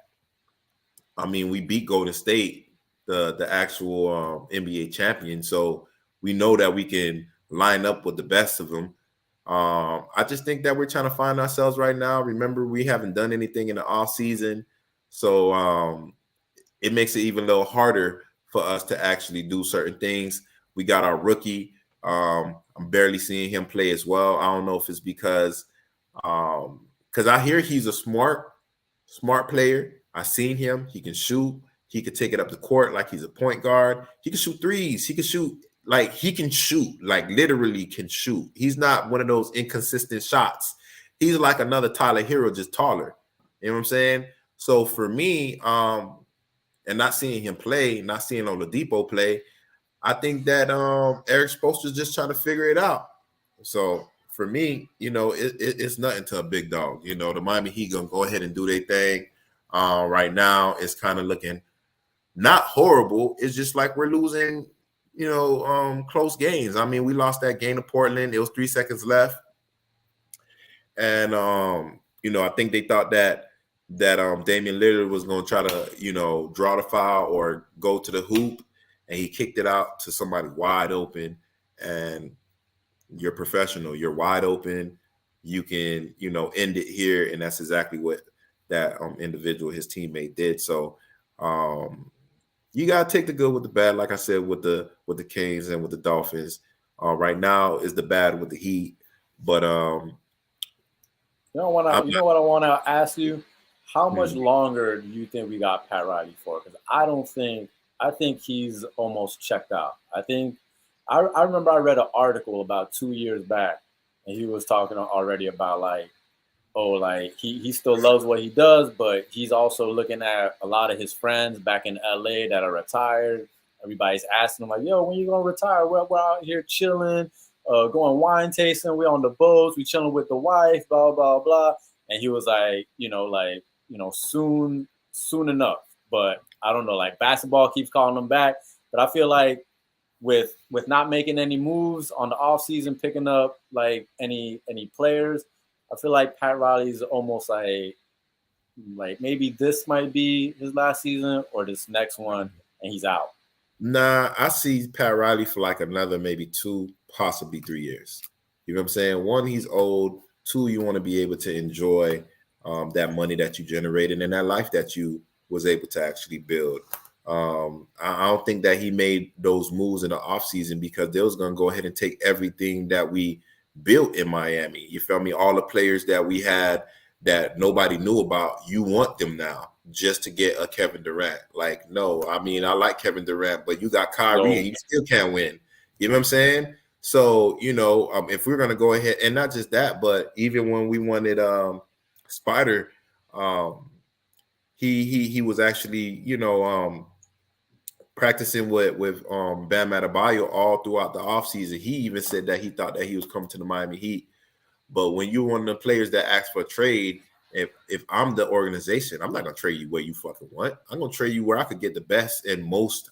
I mean, we beat Golden State, the actual NBA champion, so we know that we can line up with the best of them. I just think that we're trying to find ourselves right now. Remember, we haven't done anything in the off season, so it makes it even a little harder for us to actually do certain things. We got our rookie. I'm barely seeing him play as well. I don't know if it's because I hear he's a smart player. I seen him. He can shoot. He could take it up the court like he's a point guard. He can shoot threes. He can shoot like literally can shoot. He's not one of those inconsistent shots. He's like another Tyler Hero, just taller. You know what I'm saying? So for me, and not seeing him play, not seeing Oladipo play, I think that Eric Spoelstra's just trying to figure it out. So for me, you know, it's nothing to a big dog. You know, the Miami Heat gonna go ahead and do their thing. Right now, it's kind of looking not horrible. It's just like we're losing, you know, close games. I mean, we lost that game to Portland. It was 3 seconds left, and you know, I think they thought that Damian Lillard was going to try to, you know, draw the foul or go to the hoop, and he kicked it out to somebody wide open. And you're professional. You're wide open. You can, you know, end it here, and that's exactly what that individual, his teammate, did. So you gotta take the good with the bad. Like I said, with the Canes and with the Dolphins. Right now is the bad with the Heat, but you know what I want to ask you? How much longer do you think we got Pat Riley for? Because I think he's almost checked out. I remember I read an article about 2 years back, and he was talking already about like, oh, like he still loves what he does, but he's also looking at a lot of his friends back in LA that are retired. Everybody's asking him like, yo, when you gonna retire? We're out here chilling, going wine tasting. We're on the boats. We chilling with the wife, blah, blah, blah. And he was like, soon enough. But I don't know, like basketball keeps calling him back. But I feel like with not making any moves on the offseason, picking up like any players, I feel like Pat Riley's almost like maybe this might be his last season or this next one, and he's out. Nah, I see Pat Riley for like another maybe 2, possibly 3 years. You know what I'm saying? 1, he's old. 2, you want to be able to enjoy that money that you generated and that life that you was able to actually build. I don't think that he made those moves in the offseason because they was going to go ahead and take everything that we built in Miami. You feel me? All the players that we had that nobody knew about, you want them now just to get a Kevin Durant. Like, no, I mean, I like Kevin Durant, but you got Kyrie and you still can't win. You know what I'm saying? So, you know, if we're going to go ahead, and not just that, but even when we wanted Spider, he was actually, you know, practicing with Bam Adebayo all throughout the offseason. He even said that he thought that he was coming to the Miami Heat. But when you're one of the players that asked for a trade, if I'm the organization, I'm not going to trade you where you fucking want. I'm going to trade you where I could get the best and most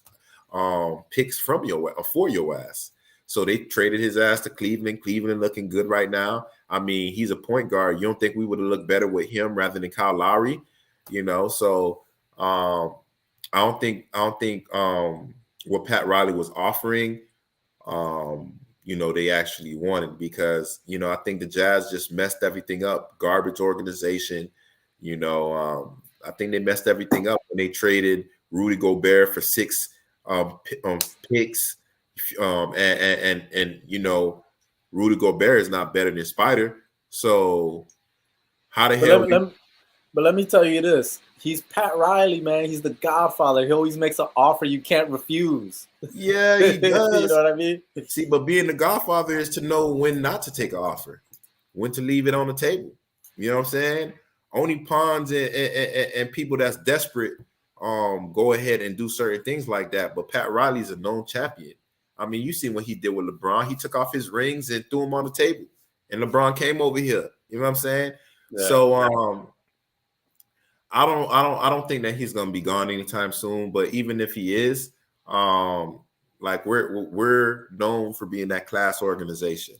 picks for your ass. So they traded his ass to Cleveland. Cleveland looking good right now. I mean, he's a point guard. You don't think we would have looked better with him rather than Kyle Lowry? You know, so Um, I don't think what Pat Riley was offering, they actually wanted, because I think the Jazz just messed everything up. Garbage organization. I think they messed everything up when they traded Rudy Gobert for six picks. And Rudy Gobert is not better than Spider. So how the But hell let me tell you this: he's Pat Riley, man. He's the Godfather. He always makes an offer you can't refuse. Yeah, he You know does. what I mean? See, but being the Godfather is to know when not to take an offer, when to leave it on the table. You know what I'm saying? Only pawns and people that's desperate go ahead and do certain things like that. But Pat Riley's a known champion. I mean, you see what he did with LeBron. He took off his rings and threw them on the table. And LeBron came over here. You know what I'm saying? Yeah. So I don't think that he's gonna be gone anytime soon. But even if he is, like we're known for being that class organization.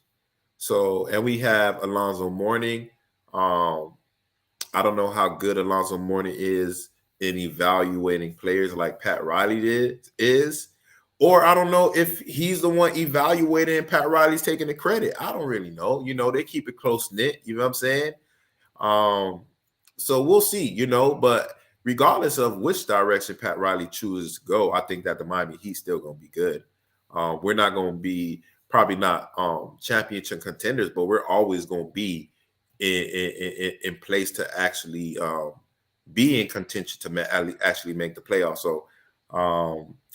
So, and we have Alonzo Mourning. I don't know how good Alonzo Mourning is in evaluating players like Pat Riley is, or I don't know if he's the one evaluating and Pat Riley's taking the credit. I don't really know. They keep it close knit. You know what I'm saying? Um, so we'll see. But regardless of which direction Pat Riley chooses to go, I think that the Miami Heat still going to be good. We're not going to be probably not championship contenders, but we're always going to be in place to actually be in contention to actually make the playoffs. So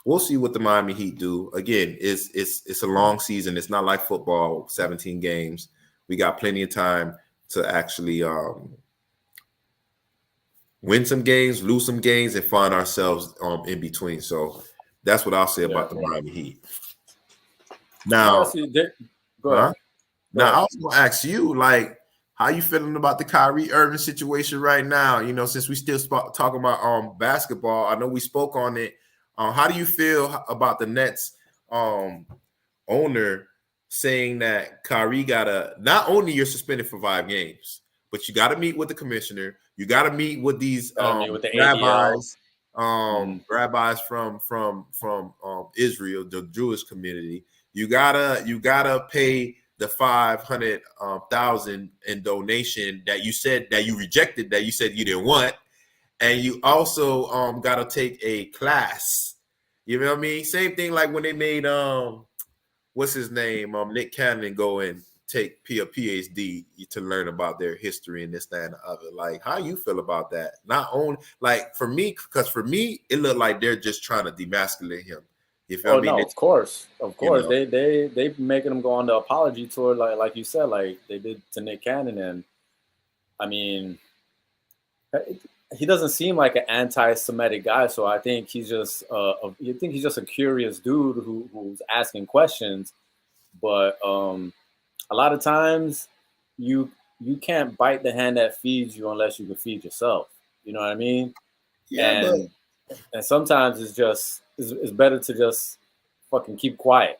we'll see what the Miami Heat do. Again, it's a long season. It's not like football, 17 games. We got plenty of time to actually win some games, lose some games, and find ourselves in between. So that's what I'll say about the Miami Heat. Now, Go ahead. Now I was gonna ask you, like, how you feeling about the Kyrie Irving situation right now? Since we still talking about basketball, I know we spoke on it. How do you feel about the Nets owner saying that Kyrie gotta, not only you're suspended for 5 games, but you got to meet with the commissioner. You got to meet with these With the rabbis, ADL. rabbis from Israel, the Jewish community. You gotta pay the 500,000 in donation that you said that you rejected, that you said you didn't want, and you also gotta take a class. You know what I mean? Same thing like when they made what's his name, Nick Cannon, go and take a PhD to learn about their history and this, that, and the other. Like, how you feel about that? Not only, like, for me, because for me, it looked like they're just trying to demasculate him. No, of course. They making him go on the apology tour, like you said, like they did to Nick Cannon, and I mean, he doesn't seem like an anti-Semitic guy, so I think he's just a curious dude who's asking questions, but a lot of times you can't bite the hand that feeds you unless you can feed yourself. You know what I mean? Yeah, and sometimes it's better to just fucking keep quiet.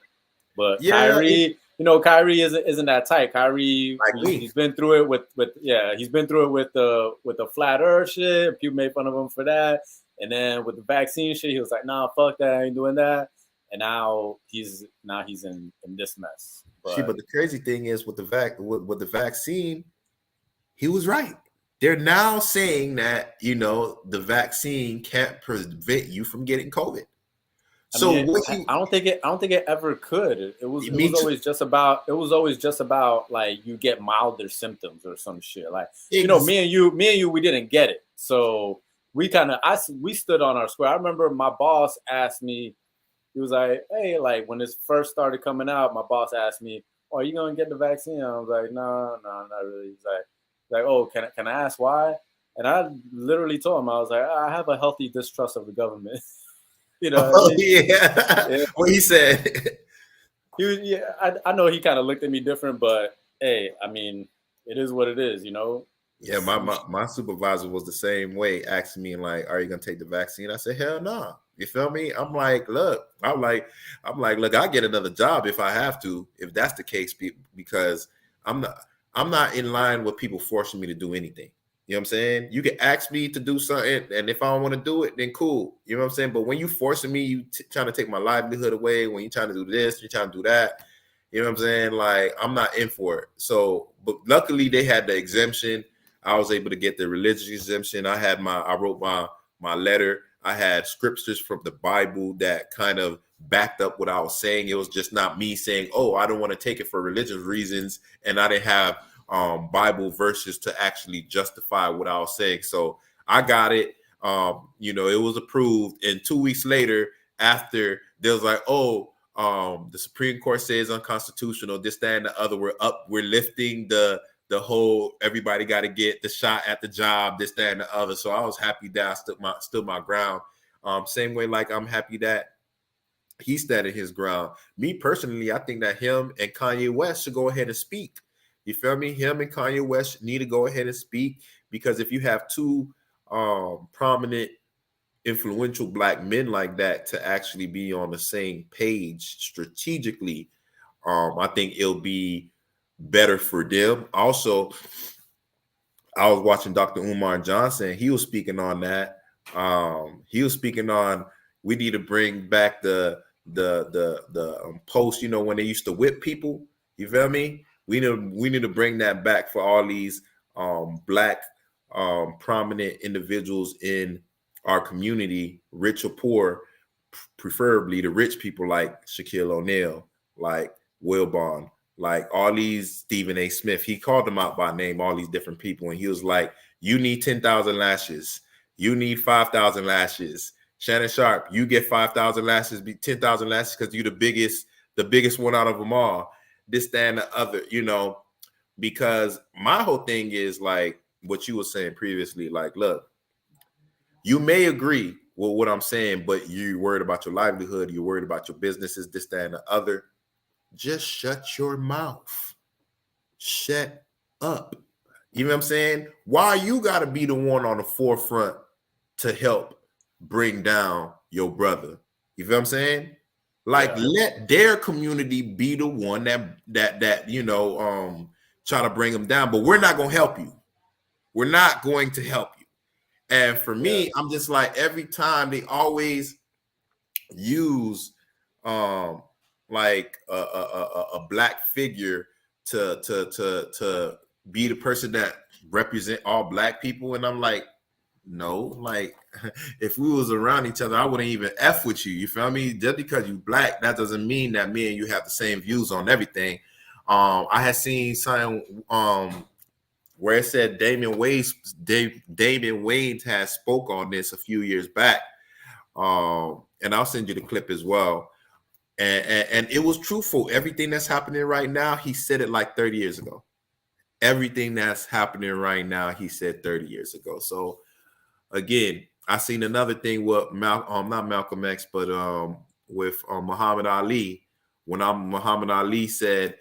But yeah, Kyrie, Kyrie isn't that tight. Kyrie, he's been through it he's been through it with the flat Earth shit. People made fun of him for that, and then with the vaccine shit, he was like, "Nah, fuck that, I ain't doing that." And now he's in this mess. But the crazy thing is with the vaccine, he was right. They're now saying that the vaccine can't prevent you from getting COVID. So I don't think it ever could. It was always just about like you get milder symptoms or some shit. Like me and you, we didn't get it. So we stood on our square. I remember my boss asked me, he was like, "Hey, like when this first started coming out, my boss asked me, oh, are you gonna get the vaccine?" I was like, no, not really. He's like, oh, can I ask why? And I literally told him, I was like, I have a healthy distrust of the government. What I mean? Yeah. What he said. I know he kind of looked at me different, but hey, I mean, it is what it is, Yeah, my supervisor was the same way, asking me like, "Are you gonna take the vaccine?" I said, "Hell no." Nah. You feel me? I'm like, look, look, I get another job if I have to, if that's the case, because I'm not in line with people forcing me to do anything. You know what I'm saying? You can ask me to do something, and if I don't want to do it, then cool. You know what I'm saying? But when you forcing me, you trying to take my livelihood away, when you trying to do this, you trying to do that, you know what I'm saying? Like, I'm not in for it. So, but luckily they had the exemption. I was able to get the religious exemption. I wrote my letter. I had scriptures from the Bible that kind of backed up what I was saying. It was just not me saying, "Oh, I don't want to take it for religious reasons," and I didn't have Bible verses to actually justify what I was saying. So I got it. It was approved. And 2 weeks later, after there was like, oh, the Supreme Court says unconstitutional, this, that, and the other. We're lifting the whole everybody got to get the shot at the job, this, that, and the other. So I was happy that I stood my ground. Same way, like I'm happy that he stood his ground. Me personally, I think that him and Kanye West should go ahead and speak. You feel me? Him and Kanye West need to go ahead and speak, because if you have two prominent, influential black men like that to actually be on the same page strategically, I think it'll be better for them. Also, I was watching Dr. Umar Johnson. He was speaking on that. He was speaking on, we need to bring back the post, when they used to whip people. You feel me? We need to bring that back for all these black prominent individuals in our community, rich or poor, preferably the rich people like Shaquille O'Neal, like Will Bond, like all these Stephen A. Smith. He called them out by name, all these different people, and he was like, you need 10,000 lashes. You need 5,000 lashes. Shannon Sharp, you get 5,000 lashes, 10,000 lashes, because you're the biggest one out of them all. This, that, and the other, because my whole thing is like what you were saying previously. Like, look, you may agree with what I'm saying, but you're worried about your livelihood. You're worried about your businesses, this, that, and the other. Just shut your mouth. Shut up. You know what I'm saying? Why you got to be the one on the forefront to help bring down your brother? You feel what I'm saying? Like, let their community be the one that try to bring them down. But we're not going to help you. We're not going to help you. And for me, I'm just like, every time they always use like a black figure to be the person that represent all black people, and I'm like, no, like if we was around each other, I wouldn't even F with you. You feel me? Just because you black, that doesn't mean that me and you have the same views on everything. I had seen something where it said Damon Wayans has spoke on this a few years back. And I'll send you the clip as well. And it was truthful. Everything that's happening right now, he said it like 30 years ago. Everything that's happening right now, he said 30 years ago. So again, I seen another thing with not Malcolm X, but with Muhammad Ali. When Muhammad Ali said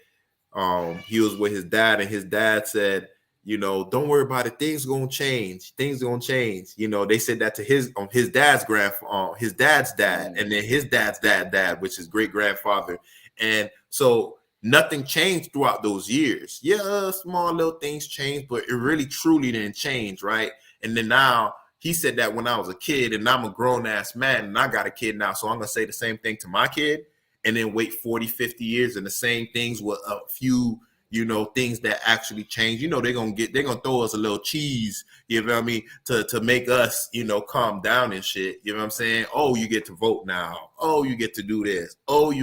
he was with his dad, and his dad said, don't worry about it. Things gonna change. Things gonna change. They said that to his dad's his dad's dad, and then his dad's dad, which is great grandfather. And so nothing changed throughout those years. Yeah, small little things changed, but it really truly didn't change, right? And then now he said that when I was a kid, and I'm a grown ass man, and I got a kid now, so I'm gonna say the same thing to my kid, and then wait 40, 50 years, and the same things with a few things that actually change. They're gonna throw us a little cheese, you know what I mean, to make us, calm down and shit. You know what I'm saying? Oh, you get to vote now. Oh, you get to do this. Oh,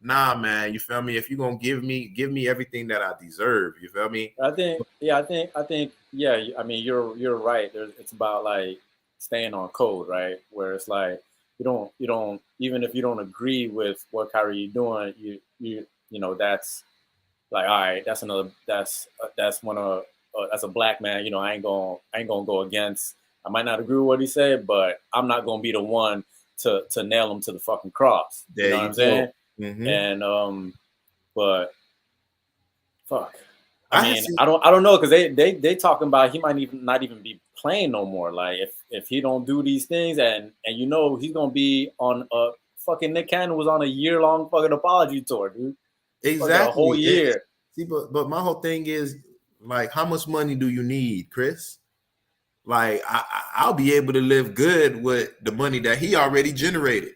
nah, man, you feel me? If you're gonna give me everything that I deserve, you feel me? I think, I mean, you're right. It's about like staying on code, right? Where it's like you don't even if you don't agree with what Kyrie doing, that's like, all right, that's one of that's a black man. I ain't gonna go against. I might not agree with what he said, but I'm not gonna be the one to nail him to the fucking cross. You know what I'm saying? Mm-hmm. And but fuck. I mean, I don't know, because they talking about he might not even be playing no more. Like if he don't do these things, and he's gonna be on a fucking Nick Cannon was on a year-long fucking apology tour, dude. Exactly, a whole year. See, but my whole thing is like, how much money do you need, Chris? like I'll be able to live good with the money that he already generated.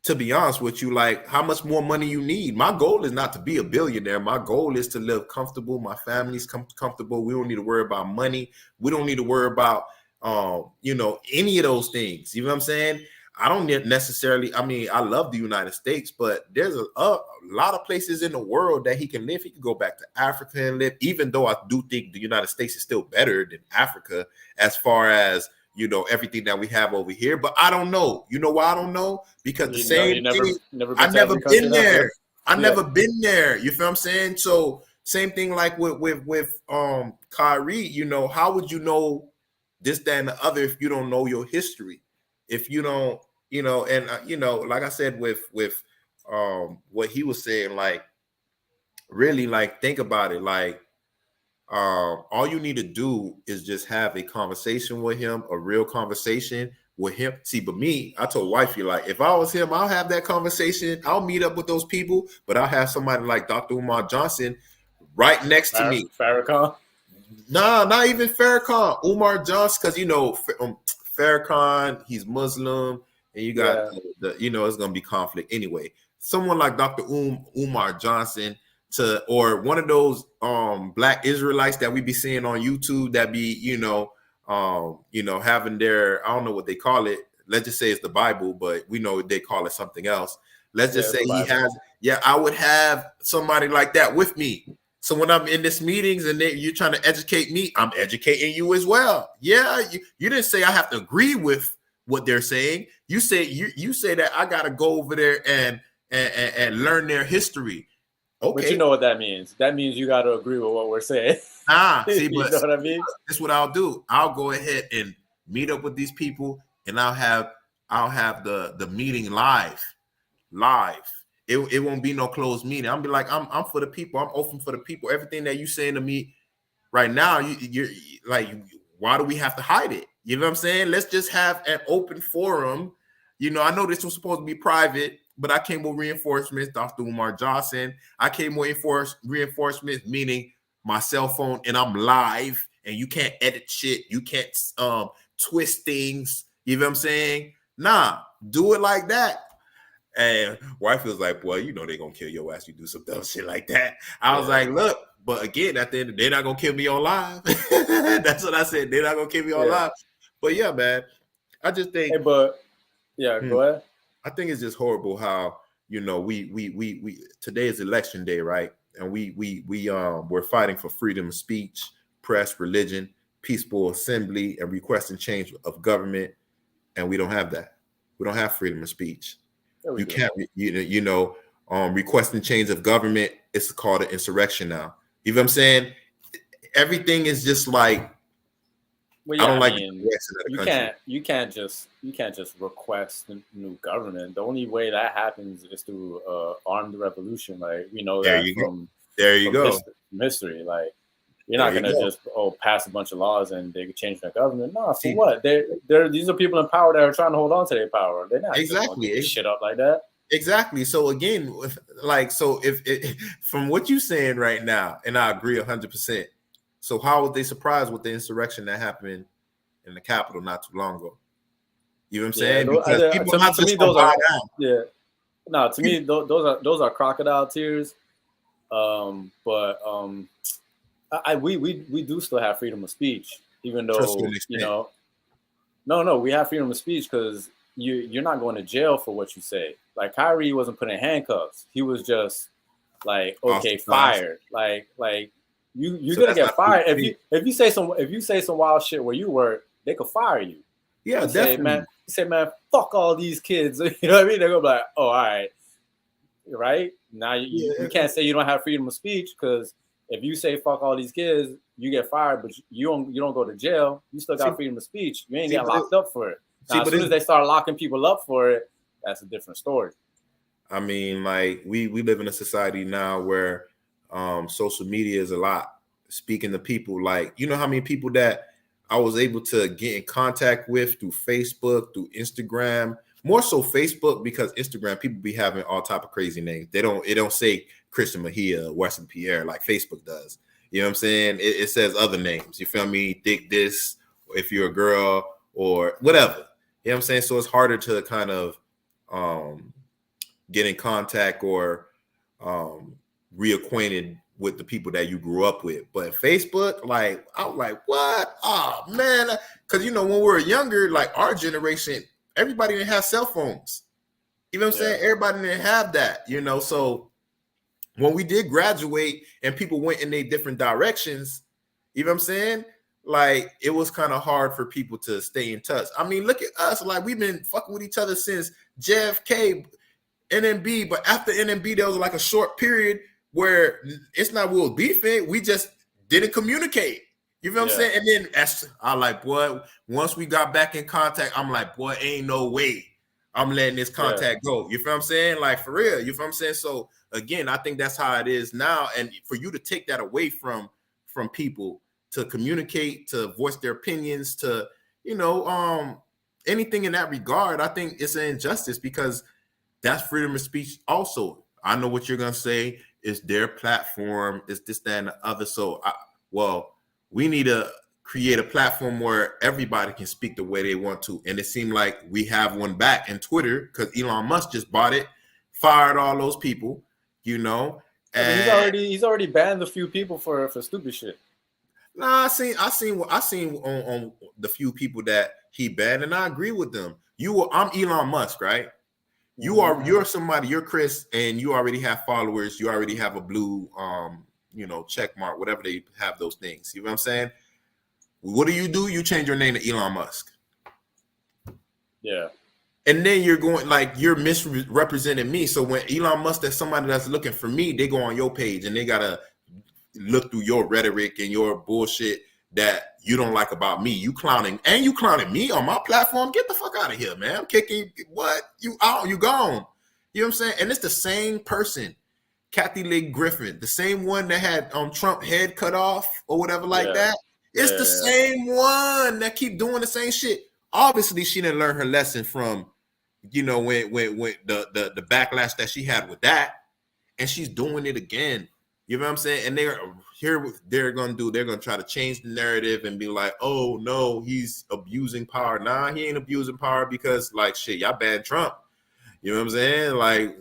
To be honest with you, like how much more money you need. My goal is not to be a billionaire. My goal is to live comfortable. My family's comfortable. We don't need to worry about money. We don't need to worry about, any of those things. You know what I'm saying? I don't necessarily, I mean, I love the United States, but there's a lot of places in the world that he can live. He can go back to Africa and live, even though I do think the United States is still better than Africa as far as, everything that we have over here. But I don't know. You know why I don't know? Because the same thing, never I been to never every country been now? there. I Yeah. never been there. You feel what I'm saying? So same thing like with Kyrie, how would you know this, that, and the other if you don't know your history? If you don't, like I said with what he was saying, like really like think about it, like all you need to do is just have a conversation with him, a real conversation with him. See, but me, I told wifey, like, if I was him, I'll have that conversation. I'll meet up with those people, but I'll have somebody like Dr. Umar Johnson right next to me. Farrakhan? Nah, not even Farrakhan. Umar Johnson, because Farrakhan, he's Muslim, and you got it's gonna be conflict anyway. Someone like Dr. Umar Johnson or one of those black Israelites that we be seeing on YouTube that be, having their, I don't know what they call it. Let's just say it's the Bible, but we know they call it something else. Let's just say he has, I would have somebody like that with me. So when I'm in this meetings and you're trying to educate me, I'm educating you as well. Yeah, you didn't say I have to agree with what they're saying. You say you say that I got to go over there and learn their history. Okay. But you know what that means. That means you got to agree with what we're saying. See, you but know what I mean? That's what I'll do. I'll go ahead and meet up with these people, and I'll have the meeting live. It won't be no closed meeting. I'll be like, I'm for the people. I'm open for the people. Everything that you saying to me right now, you're like, why do we have to hide it? You know what I'm saying? Let's just have an open forum. I know this was supposed to be private, but I came with reinforcements, Dr. Umar Johnson. I came with reinforcements, meaning my cell phone, and I'm live, and you can't edit shit. You can't twist things. You know what I'm saying? Nah, do it like that. And wife was like, well, they're going to kill your ass. You do some dumb shit like that. I was like, look, but again, at the end, they're not going to kill me on live. That's what I said. They're not going to kill me on live. But yeah, man, I just think. Go ahead. I think it's just horrible how, we today is election day, right? And we're fighting for freedom of speech, press, religion, peaceful assembly, and requesting change of government. And we don't have that. We don't have freedom of speech. You can't, requesting change of government. It's called an insurrection now. You know what I'm saying? Everything is just like. Well, yeah, I mean, you can't just request a new government. The only way that happens is through armed revolution. Like we know that from history. Like you're not gonna just pass a bunch of laws and they can change their government. No, for what? These are people in power that are trying to hold on to their power. They're not exactly shit up like that. Exactly. So again, if from what you're saying right now, and I agree 100%. So how were they surprised with the insurrection that happened in the Capitol not too long ago? You know what I'm saying? Because people not just those are down. Yeah. No, to me those are crocodile tears. We do still have freedom of speech, even though No, we have freedom of speech because you're not going to jail for what you say. Like Kyrie wasn't put in handcuffs. He was just like, okay, fired. Like you're gonna get fired if you say some wild shit where you work. They could fire you. Yeah, definitely. Say, man, fuck all these kids. You know what I mean? They're gonna be like, oh, all right, right now you can't say you don't have freedom of speech because if you say fuck all these kids, you get fired, but you don't go to jail. You still got freedom of speech. You ain't get locked up for it. Now, as soon as they start locking people up for it, that's a different story. I mean, like we live in a society now where social media is a lot. Speaking to people, like how many people that I was able to get in contact with through Facebook, through Instagram, more so Facebook because Instagram people be having all type of crazy names. It don't say Christian Mejia, Wesley Pierre like Facebook does. You know what I'm saying? It says other names. You feel me? Dick this if you're a girl or whatever. You know what I'm saying? So it's harder to kind of get in contact or reacquainted with the people that you grew up with. But Facebook, like, I was like, what? Oh man, because when we were younger, like our generation, everybody didn't have cell phones. You know what I'm saying? Everybody didn't have that, So when we did graduate and people went in their different directions, you know what I'm saying? Like, it was kind of hard for people to stay in touch. I mean, look at us. Like, we've been fucking with each other since JFK, NMB. But after NMB, there was like a short period where it's not we were beefing. We just didn't communicate. You know what I'm saying? And then I like, boy, once we got back in contact, I'm like, boy, ain't no way I'm letting this contact go. You feel what I'm saying? Like, for real. You feel what I'm saying? So, again, I think that's how it is now. And for you to take that away from people, to communicate, to voice their opinions, to, anything in that regard, I think it's an injustice, because that's freedom of speech also. I know what you're going to say. It's their platform. It's this, that, and the other. So, we need to create a platform where everybody can speak the way they want to. And it seemed like we have one back in Twitter, because Elon Musk just bought it, fired all those people, And he's already banned a few people for stupid shit. Nah, I seen on the few people that he banned, and I agree with them. I'm Elon Musk, right? You're somebody, you're Chris, and you already have followers. You already have a blue, check mark, whatever they have those things. You know what I'm saying? What do? You change your name to Elon Musk. Yeah. And then you're misrepresenting me. So when Elon Musk, that's somebody that's looking for me, they go on your page and they gotta look through your rhetoric and your bullshit that you don't like about me. You clowning me on my platform. Get the fuck out of here, man. I'm kicking what? You out, you gone. You know what I'm saying? And it's the same person, Kathy Lee Griffin, the same one that had Trump head cut off or whatever like that. It's the same one that keep doing the same shit. Obviously, she didn't learn her lesson from, when the backlash that she had with that, and she's doing it again. You know what I'm saying? And they're going to try to change the narrative and be like, oh no, he's abusing power. Nah, he ain't abusing power, because like, shit, y'all banned Trump. You know what I'm saying? Like,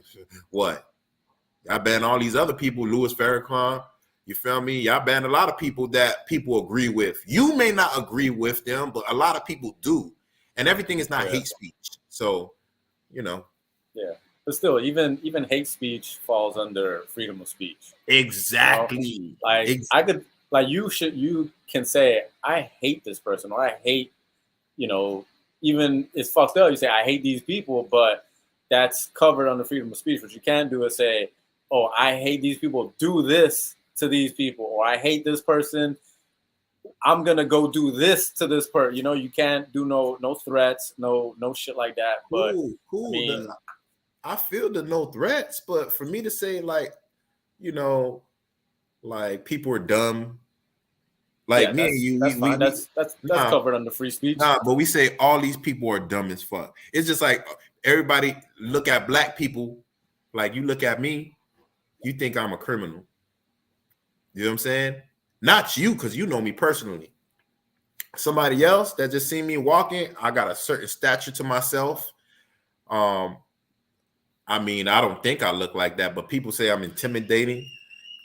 what? Y'all banned all these other people, Louis Farrakhan. You feel me? Y'all banned a lot of people that people agree with. You may not agree with them, but a lot of people do. And everything is not hate speech. So, Yeah. But still, even hate speech falls under freedom of speech. Exactly. Like, I could, like, you can say, I hate this person, or I hate, even it's fucked up. You say, I hate these people, but that's covered under freedom of speech. What you can't do is say, oh, I hate these people, do this to these people, or I hate this person, I'm gonna go do this to this person. You can't do no threats, no shit like that. But cool. I mean, I feel the no threats, but for me to say, like, like, people are dumb, like me and you, that's fine. That's covered under free speech. Nah, but we say all these people are dumb as fuck. It's just like everybody look at black people, like you look at me, you think I'm a criminal. You know what I'm saying? Not you, because you know me personally. Somebody else that just seen me walking, I got a certain stature to myself. I mean, I don't think I look like that, but people say I'm intimidating.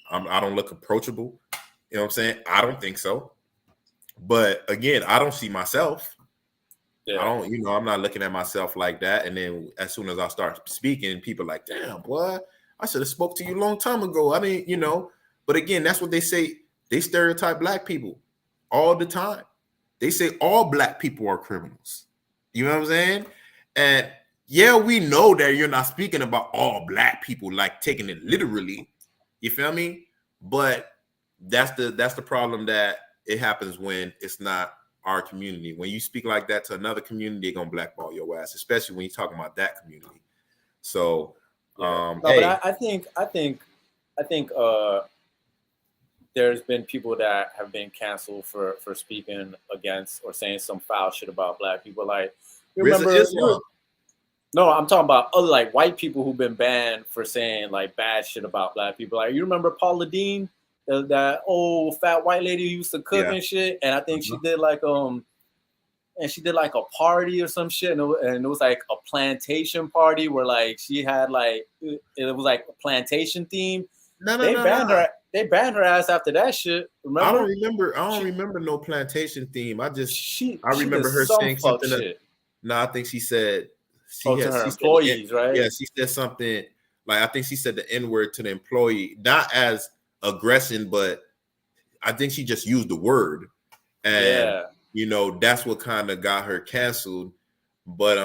I don't look approachable. You know what I'm saying? I don't think so. But again, I don't see myself. I don't, I'm not looking at myself like that. And then as soon as I start speaking, people are like, damn, boy, I should have spoke to you a long time ago. I mean, but again, that's what they say. They stereotype black people all the time. They say all black people are criminals. You know what I'm saying? And yeah, we know that you're not speaking about all black people, like taking it literally. You feel me? But that's the problem, that it happens when it's not our community. When you speak like that to another community, they're gonna blackball your ass, especially when you're talking about that community. So, but I think there's been people that have been canceled for speaking against or saying some foul shit about black people. Like, you remember? No, I'm talking about other, like, white people who've been banned for saying like bad shit about black people. Like, you remember Paula Deen, that old fat white lady who used to cook and shit, and I think she did like and she did like a party or some shit, and it was like a plantation party where like she had like it was like a plantation theme. No, no, They no, banned no. her. They banned her ass after that shit. I don't Remember? remember. I don't She remember no plantation theme. I she did remember her some saying fuck something. shit. No, I think she said Oh, to her she said employees, right? yeah, she said something like I think she said the N word to the employee, not as aggression, but I think she just used the word, and Yeah. that's what kind of got her canceled. But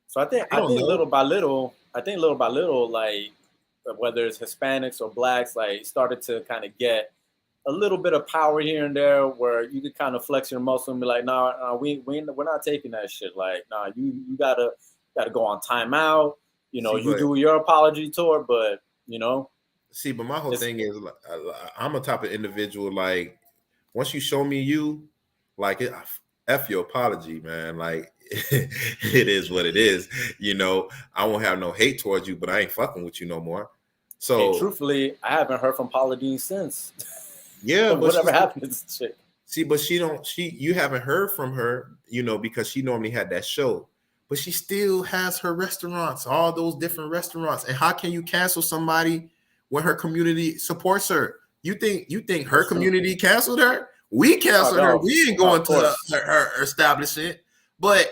So I I don't think know. little by little, like whether it's Hispanics or blacks, like started to kind of get a little bit of power here and there, where you could kind of flex your muscle and be like, nah, we're not taking that shit. Like, nah, you gotta go on timeout. See, You but do your apology tour, but you know, but my whole it's thing is like, I'm a type of individual like once you show me you, like f your apology, man. Like it is what it is. I won't have no hate towards you, but I ain't fucking with you no more. hey, So truthfully, I haven't heard from Paula Dean since. yeah, but Whatever happened to this chick? but she don't you haven't heard from her, because she normally had that show. But she still has her restaurants, all those different restaurants. And how can you cancel somebody when her community supports her? You think her That's true. community canceled her? We Oh canceled her. no, We ain't no, going of to course. her establishment, but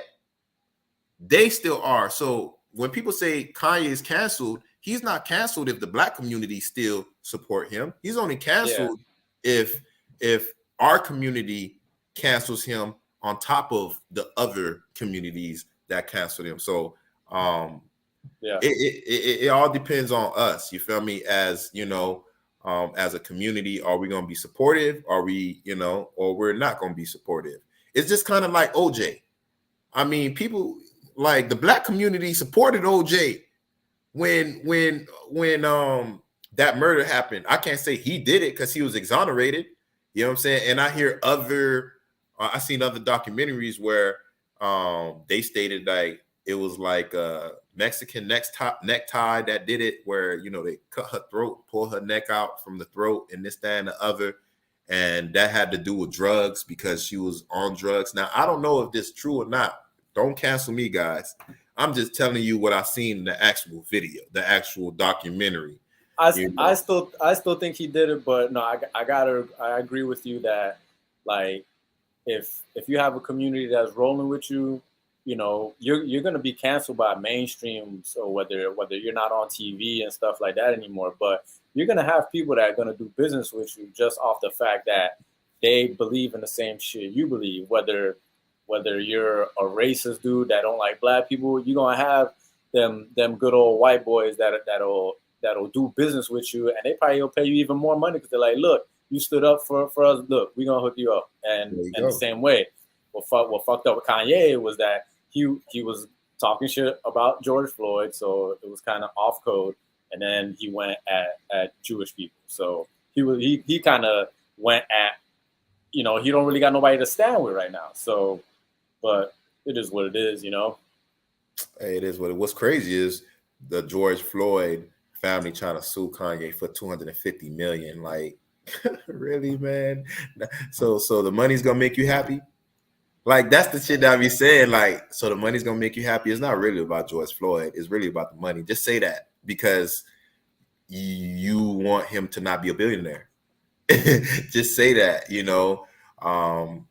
they still are. So when people say Kanye is canceled, he's not canceled if the black community still support him. He's only Yeah, canceled if our community cancels him on top of the other communities that canceled him. So yeah. it all depends on us. You feel me? As a community, are we going to be supportive? Are we, or we're not going to be supportive? It's just kind of like OJ. I mean, people like the black community supported OJ when that murder happened. I can't say he did it because he was exonerated. You know what I'm saying? And I hear I seen other documentaries where they stated like it was like a Mexican necktie that did it, where they cut her throat, pull her neck out from the throat, and this, that, and the other. And that had to do with drugs because she was on drugs. Now I don't know if this is true or not. Don't cancel me, guys. I'm just telling you what I seen in the actual video, the actual documentary. You know, I still think he did it, but no, I agree with you that like if you have a community that's rolling with you, you're gonna be canceled by mainstream. So whether you're not on TV and stuff like that anymore, but you're gonna have people that are gonna do business with you just off the fact that they believe in the same shit you believe. Whether you're a racist dude that don't like black people, you're gonna have them good old white boys that'll do business with you, and they probably will pay you even more money because they're like, look, you stood up for us. Look, we're gonna hook you up. there you And the go. same way, what fucked up with Kanye was that he was talking shit about George Floyd, so it was kind of off code, and then he went at Jewish people. So he kind of went at he don't really got nobody to stand with right now. So, but it is what it is. Hey, it is what's crazy is the George Floyd family trying to sue Kanye for 250 million. Like, really, man? So the money's gonna make you happy? Like that's the shit that I be saying. Like, so the money's gonna make you happy. It's not really about George Floyd. It's really about the money. Just say that because you want him to not be a billionaire. Just say that. Um,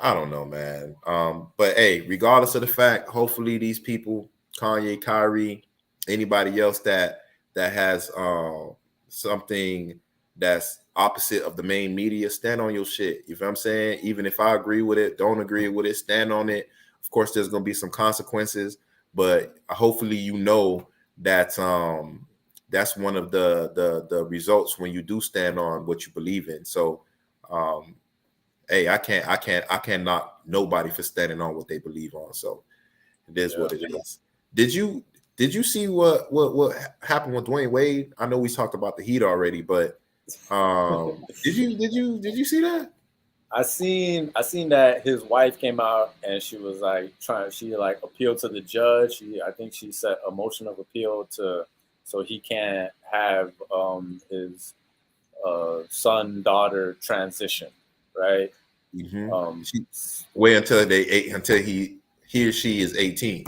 I don't know, man. But hey, regardless of the fact, hopefully these people, Kanye, Kyrie, anybody else that has something that's opposite of the main media, stand on your shit. You feel what I'm saying? Even if I agree with it, don't agree with it, stand on it. Of course, there's gonna be some consequences, but hopefully that's one of the results when you do stand on what you believe in. So hey, I can't knock nobody for standing on what they believe on. So it is Yeah. what it is. Did you see what happened with Dwayne Wade? I know we talked about the Heat already, but did you see that? I seen that his wife came out and she was like she like appealed to the judge. I think she set a motion of appeal to so he can't have his son daughter transition, right? Um, Wait until he or she is 18.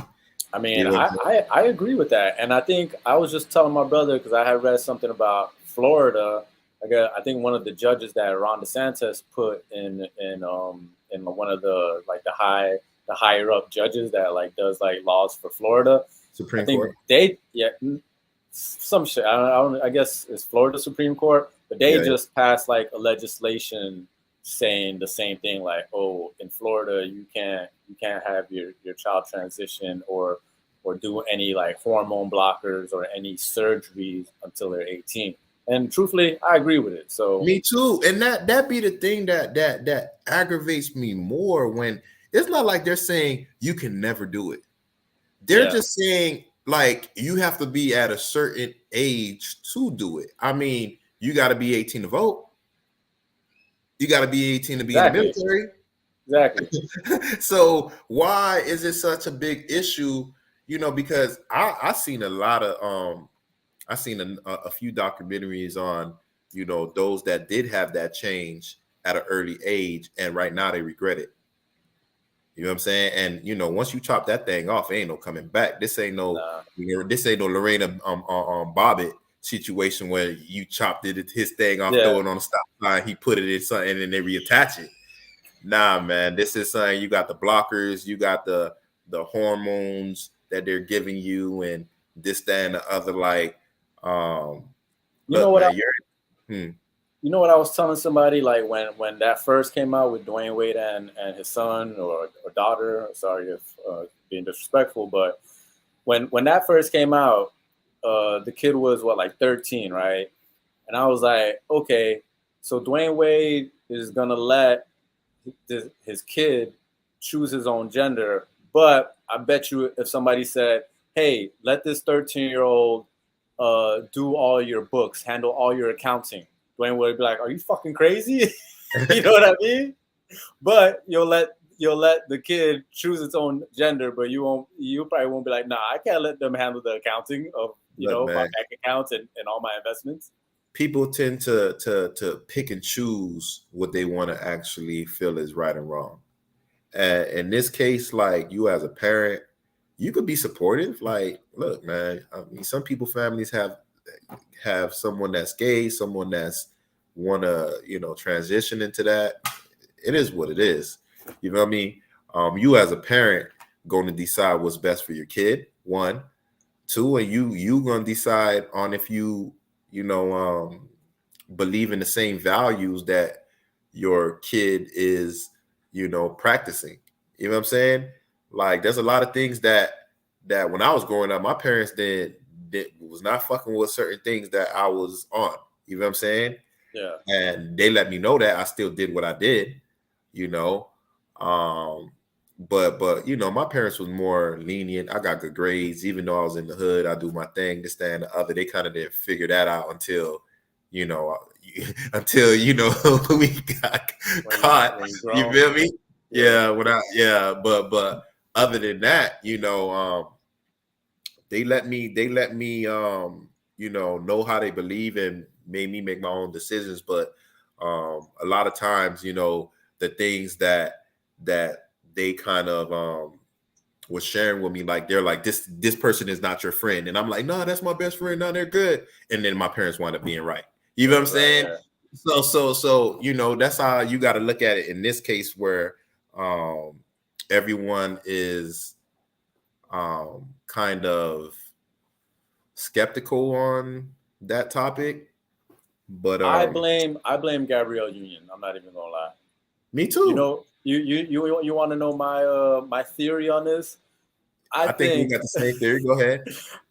I mean, You know what I'm saying? I agree with that, and I think I was just telling my brother because I had read something about Florida. I think one of the judges that Ron DeSantis put in one of the like the higher up judges that like does like laws for Florida. I Supreme think Court. some shit. I guess it's Florida Supreme Court, but they Yeah, yeah. just passed like a legislation saying the same thing. Like, oh, in Florida, you can't have your child transition or do any like hormone blockers or any surgeries until they're 18. And truthfully, I agree with it. So Me too. And that be the thing that aggravates me more when it's not like they're saying you can never do it. They're yeah, just saying like you have to be at a certain age to do it. I mean, you got to be 18 to vote. You got to be 18 to be in the exactly, military. exactly. So why is it such a big issue? Because I seen a lot of I seen a few documentaries on those that did have that change at an early age, and right now they regret it. You know what I'm saying? And once you chop that thing off, ain't no coming back. Nah, This ain't no Lorena Bobbitt situation where you chopped his thing off, yeah. throw it on the stop sign, he put it in something, and then they reattach it. Nah, man, this is something. You got the blockers, you got the hormones that they're giving you, and this, that, and the other. Like, You know look, what? man, you're. You know what I was telling somebody like when that first came out with Dwayne Wade and his son or daughter. Sorry if being disrespectful, but when that first came out, the kid was what like 13, right? And I was like, okay, so Dwayne Wade is gonna let his kid choose his own gender, but I bet you if somebody said, hey, let this 13-year-old do all your books, handle all your accounting, Dwayne would be like, are you fucking crazy? You know what I mean? But you'll let the kid choose its own gender, but you probably won't be like, nah, I can't let them handle the accounting of Look, my man, bank accounts and all my investments. people tend to pick and choose what they want to actually feel is right and wrong. In this case, like you as a parent, you could be supportive. Like, look, man, I mean, some people families have someone that's gay, someone that's want to transition into that. It is what it is. You know what I mean? You as a parent going to decide what's best for your kid. One, two, and you gonna decide on if believe in the same values that your kid is practicing. You know what I'm saying? Like, there's a lot of things that when I was growing up, my parents did was not fucking with certain things that I was on. You know what I'm saying? Yeah. And they let me know that I still did what I did. you know um but my parents was more lenient. I got good grades even though I was in the hood. I do my thing, this, that, and the other. They kind of didn't figure that out until you know until we got caught. When you You grown. feel me? Yeah. But other than that, they let me know how they believe and made me make my own decisions. But a lot of times, the things that they kind of was sharing with me, like they're like, this person is not your friend, and I'm like, no, that's my best friend, no, they're good. And then my parents wind up being right. You know what I'm Right. saying? Yeah. So that's how you got to look at it in this case, where um everyone is kind of skeptical on that topic. But I blame Gabrielle Union. I'm not even gonna lie. me You too. know, you want to know my theory on this? I I think we think got the same theory. Go ahead.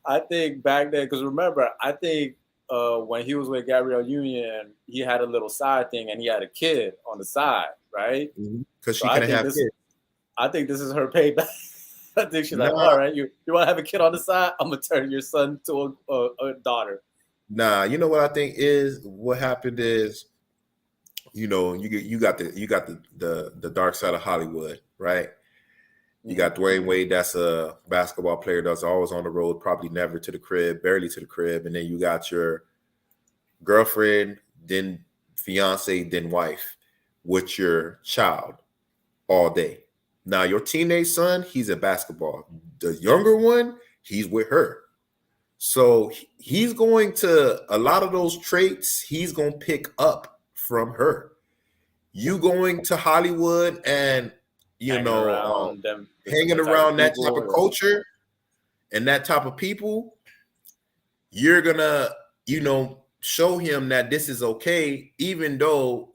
I think back then, because remember, I think when he was with Gabrielle Union, he had a little side thing and he had a kid on the side, right? Because So she couldn't have kids. I think this is her payback. I think she's like, Nah, all right, you want to have a kid on the side? I'm gonna turn your son to a daughter. nah. You know what I think is what happened is, you got the dark side of Hollywood, right? You Mm-hmm. got Dwayne Wade, that's a basketball player that's always on the road, probably never to the crib, barely to the crib. And then you got your girlfriend, then fiance, then wife with your child all day. Now, your teenage son, he's at basketball. The younger one, he's with her. So he's going to, a lot of those traits, he's going to pick up from her. You going to Hollywood and, you Hanging know, around them, hanging the type of around that type people. of culture and that type of people, you're going to, show him that this is okay, even though,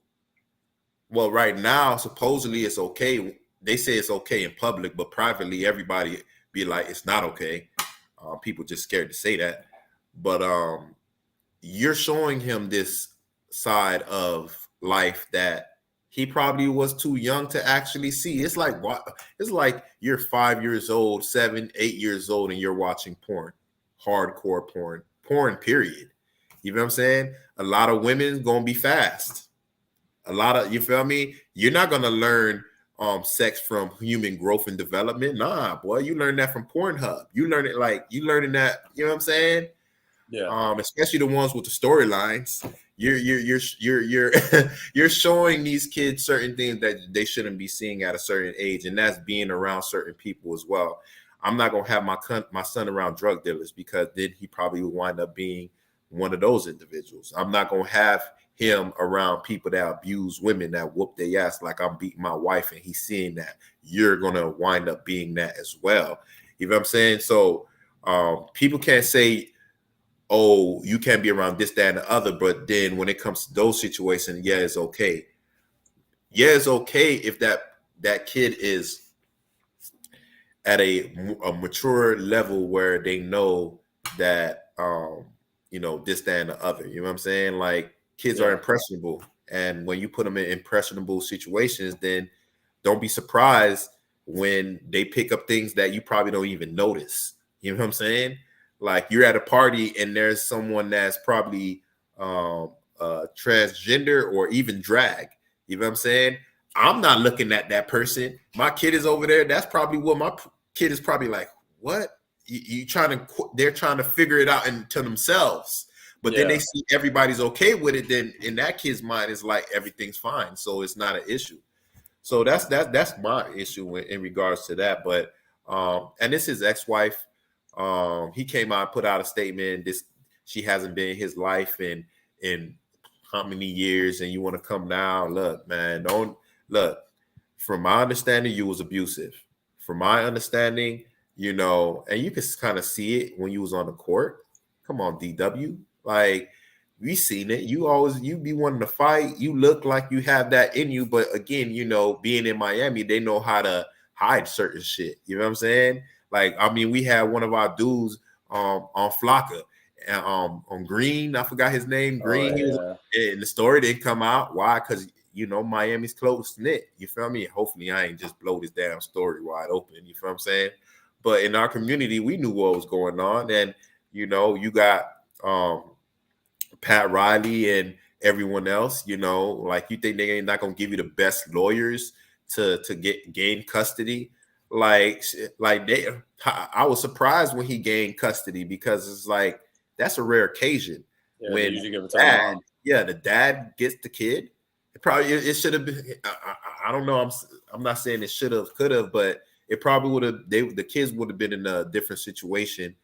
well, right now, supposedly it's okay. They say it's okay in public, but privately, everybody be like, it's not okay. People just scared to say that. But you're showing him this side of life that he probably was too young to actually see. It's like what? It's like you're 5 years old, 7, 8 years old, and you're watching porn, hardcore porn. Period. You know what I'm saying? A lot of women gonna be fast. A lot of, you feel me? You're not gonna learn sex from human growth and development. Nah, boy, you learn that from Pornhub. You learn it like you learning that. You know what I'm saying? Yeah. Especially the ones with the storylines. You're you're showing these kids certain things that they shouldn't be seeing at a certain age, and that's being around certain people as well. I'm not gonna have my son around drug dealers because then he probably would wind up being one of those individuals. I'm not gonna have him around people that abuse women that whoop their ass like I'm beating my wife, and he's seeing that. You're gonna wind up being that as well. You know what I'm saying? So people can't say, oh, you can't be around this, that, and the other. But then when it comes to those situations, yeah, it's okay. Yeah, it's okay if that kid is at a mature level where they know that this, that, and the other. You know what I'm saying? Like kids are impressionable, and when you put them in impressionable situations, then don't be surprised when they pick up things that you probably don't even notice. You know what I'm saying? Like you're at a party and there's someone that's probably transgender or even drag. You know what I'm saying? I'm not looking at that person. My kid is over there. That's probably what my kid is probably like. What you trying to? They're trying to figure it out into themselves. But then they see everybody's okay with it. Then in that kid's mind, it's like everything's fine. So it's not an issue. So that's my issue in regards to that. But and this is his ex-wife. He came out, put out a statement. She hasn't been in his life in how many years, and you want to come now? Look, man, don't look. From my understanding, you was abusive. From my understanding, and you can kind of see it when you was on the court. Come on, DW, like we seen it. You be wanting to fight. You look like you have that in you, but again, being in Miami, they know how to hide certain shit. You know what I'm saying? Like, I mean, we had one of our dudes on Flocka, on Green. I forgot his name. Green. He was, and the story didn't come out. Why? Because Miami's close knit. You feel me? Hopefully, I ain't just blow this damn story wide open. You feel what I'm saying? But in our community, we knew what was going on, and you got Pat Riley and everyone else. Like you think they're not gonna give you the best lawyers to gain custody? Like I was surprised when he gained custody because it's like that's a rare occasion when usually give it to the mom. The dad gets the kid. It should have been. I don't know. I'm not saying it should have, could have, but it probably would have. The kids would have been in a different situation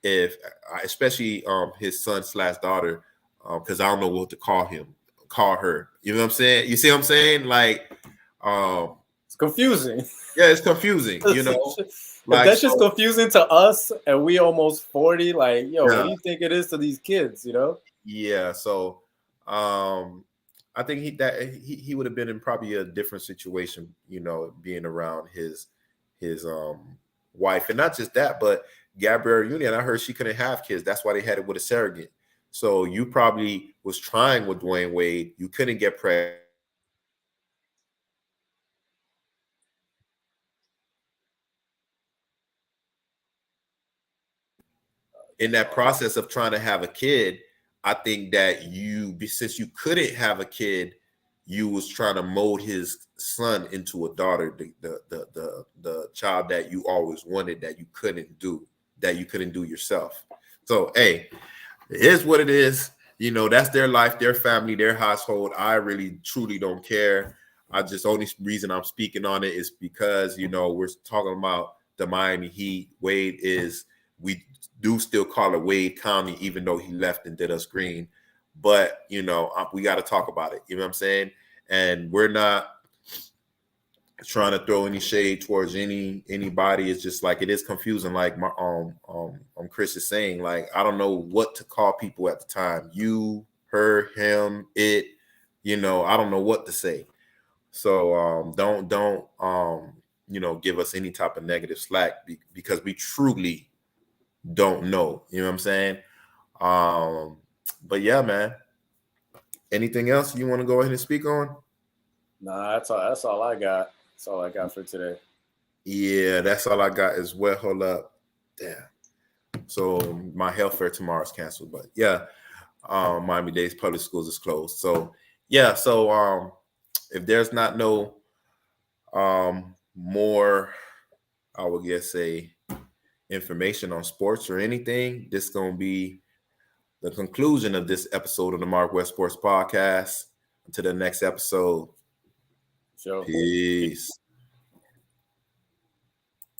if, especially his son / daughter, because I don't know what to call her. You know what I'm saying? You see what I'm saying? Like, it's confusing. Yeah, it's confusing. Like, that's just confusing to us, and we almost 40. Like, what do you think it is to these kids? Yeah. So, I think he would have been in probably a different situation. Being around his wife, and not just that, but Gabrielle Union. I heard she couldn't have kids. That's why they had it with a surrogate. So you probably was trying with Dwayne Wade. You couldn't get pregnant. In that process of trying to have a kid, I think that since you couldn't have a kid, you was trying to mold his son into a daughter, the child that you always wanted that you couldn't do yourself. So, hey, it is what it is. That's their life, their family, their household. I really, truly don't care. I just only reason I'm speaking on it is because we're talking about the Miami Heat. Wade is we do still call it Wade County, even though he left and did us green. But we got to talk about it. You know what I'm saying? And we're not trying to throw any shade towards anybody. It's just like it is confusing. Like my Chris is saying, like I don't know what to call people at the time. You, her, him, it. I don't know what to say. So don't give us any type of negative slack because we truly don't know. You know what I'm saying? But yeah, man. Anything else you want to go ahead and speak on? Nah, that's all. That's all I got. That's all I got for today. Yeah, that's all I got as well. Hold up. Damn. So my health fair tomorrow is canceled. But yeah, Miami-Dade's public schools is closed. So yeah, so if there's not no more, I would guess say information on sports or anything, this is gonna be the conclusion of this episode of the MarcWes Sports Podcast. Until the next episode. So. Peace.